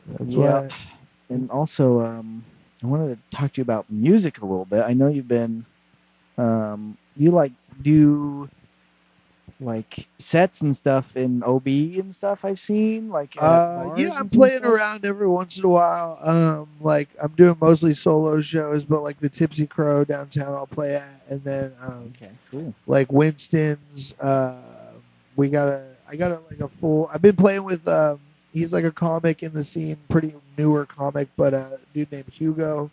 Speaker 1: That's
Speaker 2: Yeah,
Speaker 1: why.
Speaker 2: and also, I wanted to talk to you about music a little bit. I know you've been, you like do like sets and stuff in OB and stuff. I've seen like at
Speaker 1: Yeah,
Speaker 2: bars
Speaker 1: I'm
Speaker 2: and some
Speaker 1: playing
Speaker 2: stuff.
Speaker 1: around every once in a while. Like I'm doing mostly solo shows, but like the Tipsy Crow downtown, I'll play at, and then
Speaker 2: Okay, cool.
Speaker 1: like Winston's. I got a like a full. I've been playing with. He's like a comic in the scene, pretty newer comic, but a dude named Hugo.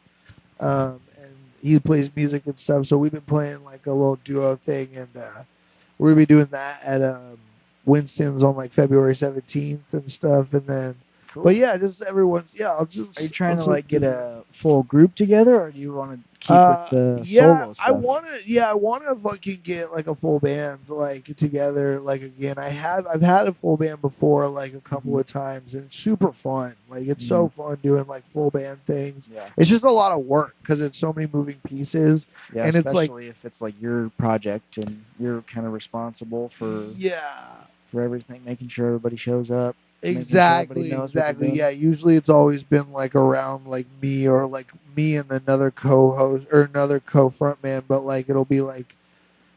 Speaker 1: And he plays music and stuff. So we've been playing like a little duo thing, and we're gonna be doing that at Winston's on like February 17th and stuff, and then.
Speaker 2: Cool.
Speaker 1: But yeah, just everyone. Yeah,
Speaker 2: Are you trying to
Speaker 1: I'll
Speaker 2: like
Speaker 1: do
Speaker 2: get
Speaker 1: that.
Speaker 2: a full group together, or do you want to keep with the
Speaker 1: Yeah,
Speaker 2: solo stuff?
Speaker 1: I wanna fucking get like a full band like together. Like again, I've had a full band before, like a couple
Speaker 2: Mhm.
Speaker 1: of times, and it's super fun. Like it's so
Speaker 2: Mhm.
Speaker 1: fun doing like full band things.
Speaker 2: Yeah.
Speaker 1: It's just a lot of work because it's so many moving pieces,
Speaker 2: Yeah,
Speaker 1: and it's like,
Speaker 2: especially if it's like your project and you're kind of responsible
Speaker 1: yeah,
Speaker 2: for everything, making sure everybody shows up, making sure everybody
Speaker 1: exactly,
Speaker 2: knows what they're
Speaker 1: exactly.
Speaker 2: doing.
Speaker 1: Yeah, usually it's always been like around like me or like me and another co-host or another co-frontman, but like it'll be like,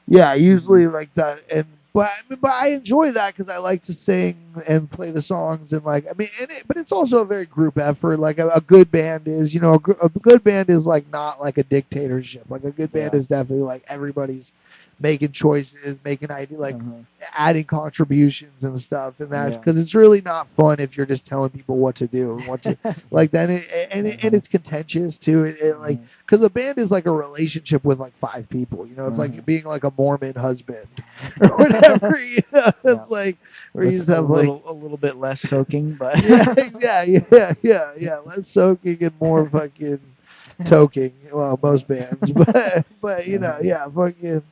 Speaker 1: yeah,
Speaker 2: Mhm.
Speaker 1: usually like that. And but I enjoy that because I like to sing and play the songs and like I mean, but it's also a very group effort. Like a good band is, a good band is like not like a dictatorship. Like a good band
Speaker 2: Yeah.
Speaker 1: is definitely like everybody's making choices, making idea, like
Speaker 2: Uh-huh.
Speaker 1: adding contributions and stuff. And that's
Speaker 2: Yeah.
Speaker 1: because it's really not fun if you're just telling people what to do and what to
Speaker 2: Yeah.
Speaker 1: like. Then and
Speaker 2: Uh-huh.
Speaker 1: it's contentious too. It like
Speaker 2: Uh-huh.
Speaker 1: because a band is like a relationship with like five people. It's
Speaker 2: Uh-huh.
Speaker 1: like being like a Mormon husband or whatever.
Speaker 2: Yeah.
Speaker 1: It's like where you
Speaker 2: With
Speaker 1: just have like
Speaker 2: a little bit less soaking, but
Speaker 1: yeah, yeah, less soaking and more fucking toking. Well, most bands, but
Speaker 2: uh-huh.
Speaker 1: yeah, fucking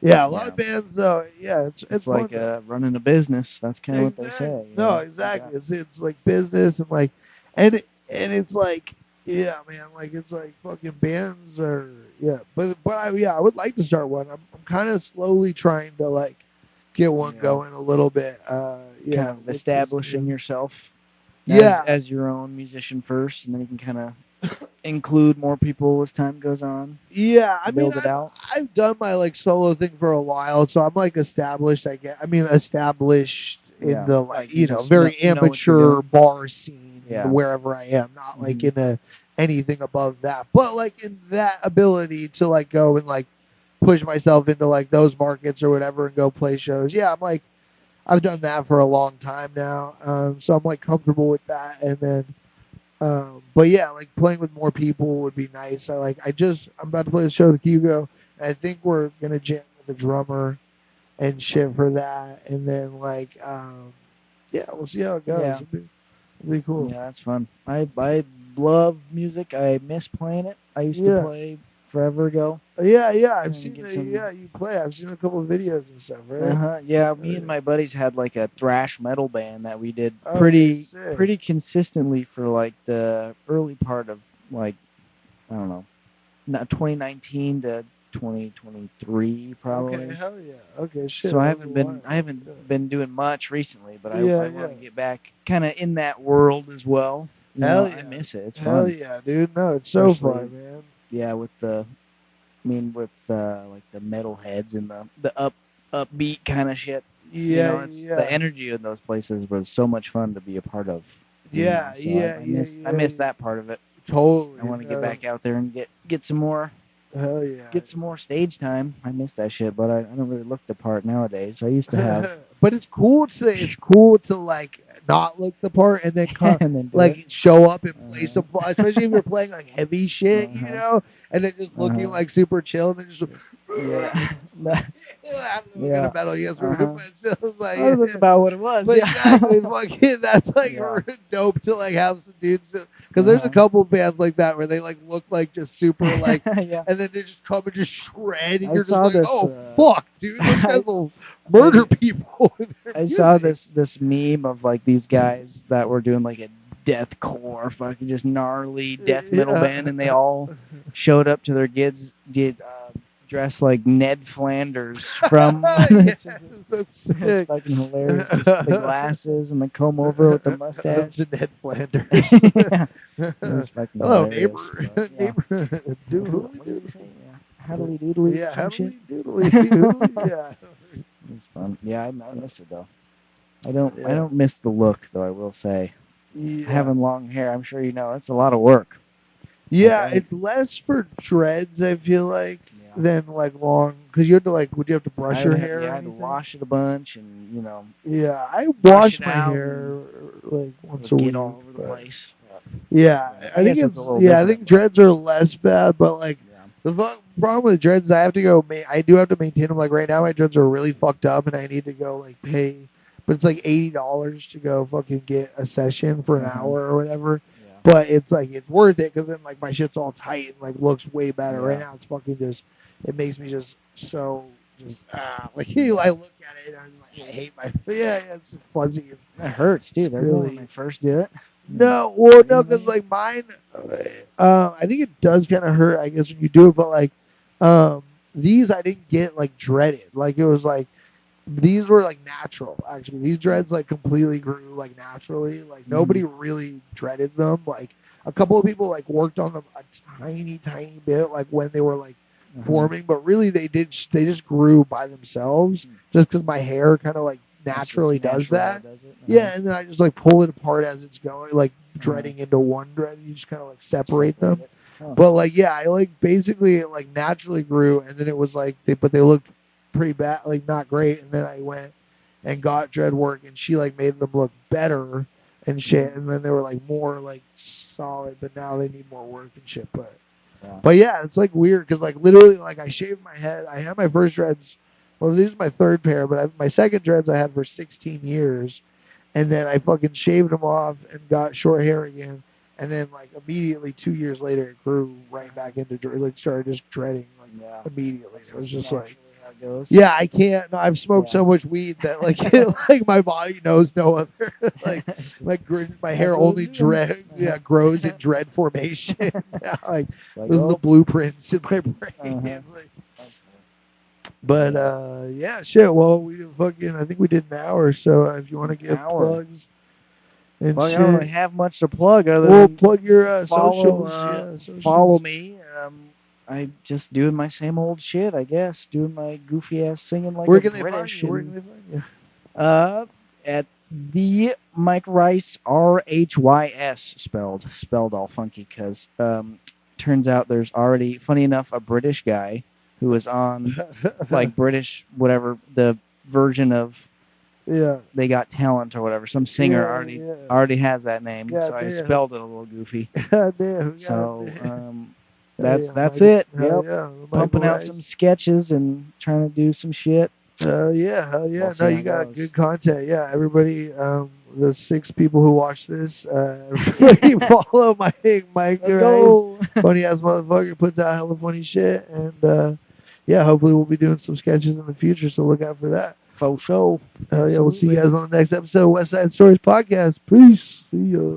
Speaker 1: yeah. A lot
Speaker 2: Yeah.
Speaker 1: of bands though, yeah, it's
Speaker 2: It's
Speaker 1: fun
Speaker 2: like
Speaker 1: though.
Speaker 2: running a business. That's kind of what they
Speaker 1: Exactly.
Speaker 2: say,
Speaker 1: No,
Speaker 2: You
Speaker 1: exactly.
Speaker 2: got
Speaker 1: It's like business and like and it's like yeah, man. Like it's like fucking bands are yeah. But I would like to start one. I'm kind of slowly trying to like get one
Speaker 2: yeah.
Speaker 1: going a little bit.
Speaker 2: Kind
Speaker 1: Yeah,
Speaker 2: of
Speaker 1: with just
Speaker 2: establishing yourself
Speaker 1: yeah.
Speaker 2: as your own musician first, and then you can kind of include more people as time goes on,
Speaker 1: Yeah, I mean,
Speaker 2: build it out.
Speaker 1: I've done my like solo thing for a while, so I'm like established. I mean, established in
Speaker 2: Yeah,
Speaker 1: the like
Speaker 2: like you just
Speaker 1: very
Speaker 2: know what you're
Speaker 1: amateur
Speaker 2: doing.
Speaker 1: bar scene
Speaker 2: Yeah.
Speaker 1: wherever I am, not like
Speaker 2: Hmm.
Speaker 1: in a anything above that, but like in that ability to like go and like push myself into like those markets or whatever and go play shows. Yeah, I'm like I've done that for a long time now, so I'm like comfortable with that, and then. But yeah, like playing with more people would be nice. I'm about to play a show with Hugo, and I think we're gonna jam with a drummer and shit for that, and then yeah, we'll see how it goes.
Speaker 2: Yeah.
Speaker 1: It'll be cool.
Speaker 2: Yeah, that's fun. I love music. I miss playing it. I used to
Speaker 1: Yeah,
Speaker 2: play forever ago.
Speaker 1: yeah. I've
Speaker 2: Trying to
Speaker 1: seen
Speaker 2: get
Speaker 1: it.
Speaker 2: some.
Speaker 1: Yeah, you play. I've seen a couple of videos and stuff, right?
Speaker 2: Uh-huh. Yeah,
Speaker 1: Oh
Speaker 2: me and
Speaker 1: yeah.
Speaker 2: my buddies had like a thrash metal band that we did
Speaker 1: Okay, sick.
Speaker 2: pretty consistently for like the early part of like I don't know, not 2019 to 2023 probably.
Speaker 1: Okay, hell yeah. Okay, shit.
Speaker 2: So
Speaker 1: That was a while.
Speaker 2: I haven't been doing much recently, but
Speaker 1: Yeah,
Speaker 2: I
Speaker 1: yeah.
Speaker 2: want to get back kind of in that world as well. You know,
Speaker 1: Hell
Speaker 2: I
Speaker 1: yeah.
Speaker 2: miss it. It's
Speaker 1: Hell
Speaker 2: fun,
Speaker 1: yeah, dude. No, it's so
Speaker 2: especially
Speaker 1: fun, man.
Speaker 2: yeah with the with like the metal heads and the upbeat kind of shit. You
Speaker 1: Yeah,
Speaker 2: know, it's the
Speaker 1: yeah.
Speaker 2: energy in those places was so much fun to be a part of. You know,
Speaker 1: Yeah,
Speaker 2: so
Speaker 1: yeah, yeah,
Speaker 2: I
Speaker 1: yeah.
Speaker 2: miss that part of it. I
Speaker 1: Totally,
Speaker 2: want to get
Speaker 1: no.
Speaker 2: back out there and
Speaker 1: Hell yeah.
Speaker 2: get some more stage time. I miss that shit, but I don't really look the part nowadays. I used to have
Speaker 1: But it's cool to like not look the part and then
Speaker 2: and then do it.
Speaker 1: like show up and play
Speaker 2: Uh-huh.
Speaker 1: some especially if you're playing like heavy shit,
Speaker 2: Uh-huh.
Speaker 1: and then just looking
Speaker 2: Uh-huh.
Speaker 1: like super chill and then just
Speaker 2: Yeah.
Speaker 1: I don't know what kind
Speaker 2: Yeah.
Speaker 1: of metal you guys were,
Speaker 2: Uh-huh.
Speaker 1: but it sounds like
Speaker 2: Oh, that's about what it was.
Speaker 1: But
Speaker 2: Yeah.
Speaker 1: exactly, fucking, that's like
Speaker 2: Yeah.
Speaker 1: dope to like have some dudes. Because there's a
Speaker 2: Uh-huh.
Speaker 1: couple bands like that where they like look like just super like,
Speaker 2: Yeah.
Speaker 1: and then they just come and just shred, and
Speaker 2: I
Speaker 1: you're just
Speaker 2: saw
Speaker 1: like,
Speaker 2: this.
Speaker 1: oh fuck, dude, those guys
Speaker 2: I
Speaker 1: will murder
Speaker 2: I
Speaker 1: people with their
Speaker 2: I saw
Speaker 1: music.
Speaker 2: this meme of like these guys that were doing like a deathcore, fucking just gnarly death metal band, and they all showed up to their gigs dressed like Ned Flanders from.
Speaker 1: Yes, that's
Speaker 2: It's
Speaker 1: sick.
Speaker 2: fucking hilarious. Just the glasses and the comb over with the mustache.
Speaker 1: The Ned Flanders.
Speaker 2: Yeah, it was fucking
Speaker 1: Hello,
Speaker 2: hilarious.
Speaker 1: neighbor.
Speaker 2: But, yeah.
Speaker 1: Neighbor.
Speaker 2: What does he say? Yeah. Haddly doodly
Speaker 1: Yeah,
Speaker 2: or some shit.
Speaker 1: heavily doodly doodly. Yeah.
Speaker 2: It's fun. Yeah, I miss it though. I
Speaker 1: Yeah.
Speaker 2: don't miss the look though. I will say,
Speaker 1: Yeah.
Speaker 2: having long hair, I'm sure you know, that's a lot of work. Like
Speaker 1: Yeah, it's less for dreads, I feel like,
Speaker 2: yeah,
Speaker 1: than like long. Because you have to like, would you have to
Speaker 2: I
Speaker 1: brush
Speaker 2: would
Speaker 1: your
Speaker 2: have
Speaker 1: hair
Speaker 2: yeah,
Speaker 1: or
Speaker 2: I had to
Speaker 1: anything?
Speaker 2: wash it a bunch and
Speaker 1: Yeah, I
Speaker 2: brush
Speaker 1: wash
Speaker 2: it
Speaker 1: my
Speaker 2: out
Speaker 1: hair
Speaker 2: and
Speaker 1: like
Speaker 2: it
Speaker 1: once a
Speaker 2: would get
Speaker 1: week.
Speaker 2: all over the
Speaker 1: But
Speaker 2: place.
Speaker 1: yeah,
Speaker 2: Yeah, I
Speaker 1: I think
Speaker 2: guess it's a little
Speaker 1: I think
Speaker 2: different. But
Speaker 1: dreads are less bad, but like
Speaker 2: yeah.
Speaker 1: problem with dreads, is I have to go. I do have to maintain them. Like right now, my dreads are really fucked up, and I need to go like pay. But it's like $80 to go fucking get a session for an
Speaker 2: Uh-huh.
Speaker 1: hour or whatever.
Speaker 2: Yeah.
Speaker 1: But it's like it's worth it because then like my shit's all tight and like looks way better. Right
Speaker 2: Yeah.
Speaker 1: now, it's fucking just it makes me just so just like
Speaker 2: Yeah.
Speaker 1: I look at it and I'm just like I hate my yeah it's fuzzy.
Speaker 2: It hurts too, doesn't it, when
Speaker 1: Really
Speaker 2: I first do it?
Speaker 1: no, well, no, because
Speaker 2: Really?
Speaker 1: like mine, I think it does kind of hurt, I guess, when you do it. But like, these I didn't get like dreaded. Like it was like these were like natural. Actually, these dreads like completely grew like naturally. Like
Speaker 2: Mm-hmm.
Speaker 1: nobody really dreaded them. Like a couple of people like worked on them a tiny, tiny bit, like when they were like
Speaker 2: Uh-huh.
Speaker 1: forming. But really, they just grew by themselves. Just because my hair kind of like
Speaker 2: It's just
Speaker 1: naturally does
Speaker 2: naturally how
Speaker 1: that.
Speaker 2: it does it.
Speaker 1: Yeah, and then I just like pull it apart as it's going, like
Speaker 2: Uh-huh.
Speaker 1: dreading into one dread. You just kind of like separate them.
Speaker 2: It. Huh.
Speaker 1: But like, yeah, I like basically it like naturally grew, and then it was like they looked pretty bad, like not great. And then I went and got dread work, and she like made them look better and shit. And then they were like more like solid, but now they need more work and shit.
Speaker 2: Yeah.
Speaker 1: But yeah, it's like weird because like literally like I shaved my head. I had my first dreads. Well, this is my third pair, but my second dreads I had for 16 years, and then I fucking shaved them off and got short hair again. And then like immediately 2 years later, it grew right back into like started just dreading like
Speaker 2: Yeah.
Speaker 1: immediately. It was just like.
Speaker 2: How it goes.
Speaker 1: Yeah, I can't. No, I've smoked
Speaker 2: Yeah.
Speaker 1: so much weed that like like my body knows no other. Like my hair
Speaker 2: That's what
Speaker 1: only
Speaker 2: it's doing.
Speaker 1: grows in dread formation. Yeah, like
Speaker 2: It's like,
Speaker 1: those are the
Speaker 2: oh.
Speaker 1: blueprints in my brain.
Speaker 2: Uh-huh.
Speaker 1: Like, but yeah, shit. Well, we fucking I think we did an hour. So if you want to give
Speaker 2: Hour.
Speaker 1: plugs and
Speaker 2: Fuck, I
Speaker 1: shit,
Speaker 2: don't really have much to plug other
Speaker 1: well,
Speaker 2: than
Speaker 1: plug your
Speaker 2: follow
Speaker 1: socials. Yeah, socials.
Speaker 2: follow me. I'm just doing my same old shit, I guess. Doing my goofy ass singing like
Speaker 1: Where
Speaker 2: a
Speaker 1: can they find
Speaker 2: British.
Speaker 1: you? Where can they find you?
Speaker 2: At the Mike Rice RHYS spelled all funky because turns out there's already funny enough a British guy who was on like British whatever the version of
Speaker 1: yeah.
Speaker 2: They Got Talent or whatever. Some singer
Speaker 1: Yeah.
Speaker 2: already has that name,
Speaker 1: God
Speaker 2: so I
Speaker 1: damn.
Speaker 2: spelled it a little goofy.
Speaker 1: God damn.
Speaker 2: So
Speaker 1: God damn.
Speaker 2: that's it.
Speaker 1: Hell
Speaker 2: Yep,
Speaker 1: yeah,
Speaker 2: pumping
Speaker 1: Michael
Speaker 2: out
Speaker 1: Rice.
Speaker 2: some sketches and trying to do some shit.
Speaker 1: Hell yeah.
Speaker 2: We'll see
Speaker 1: No,
Speaker 2: how
Speaker 1: you
Speaker 2: it
Speaker 1: got
Speaker 2: goes.
Speaker 1: good content. Yeah, everybody, the 6 people who watch this, everybody follow Mike
Speaker 2: Let's
Speaker 1: Rice.
Speaker 2: go.
Speaker 1: Funny ass motherfucker, puts out hella funny shit, and yeah, hopefully we'll be doing some sketches in the future. So look out for that.
Speaker 2: Faux show.
Speaker 1: Hell yeah, we'll see you
Speaker 2: Absolutely.
Speaker 1: guys on the next episode of West Side Stories podcast. Peace. See ya.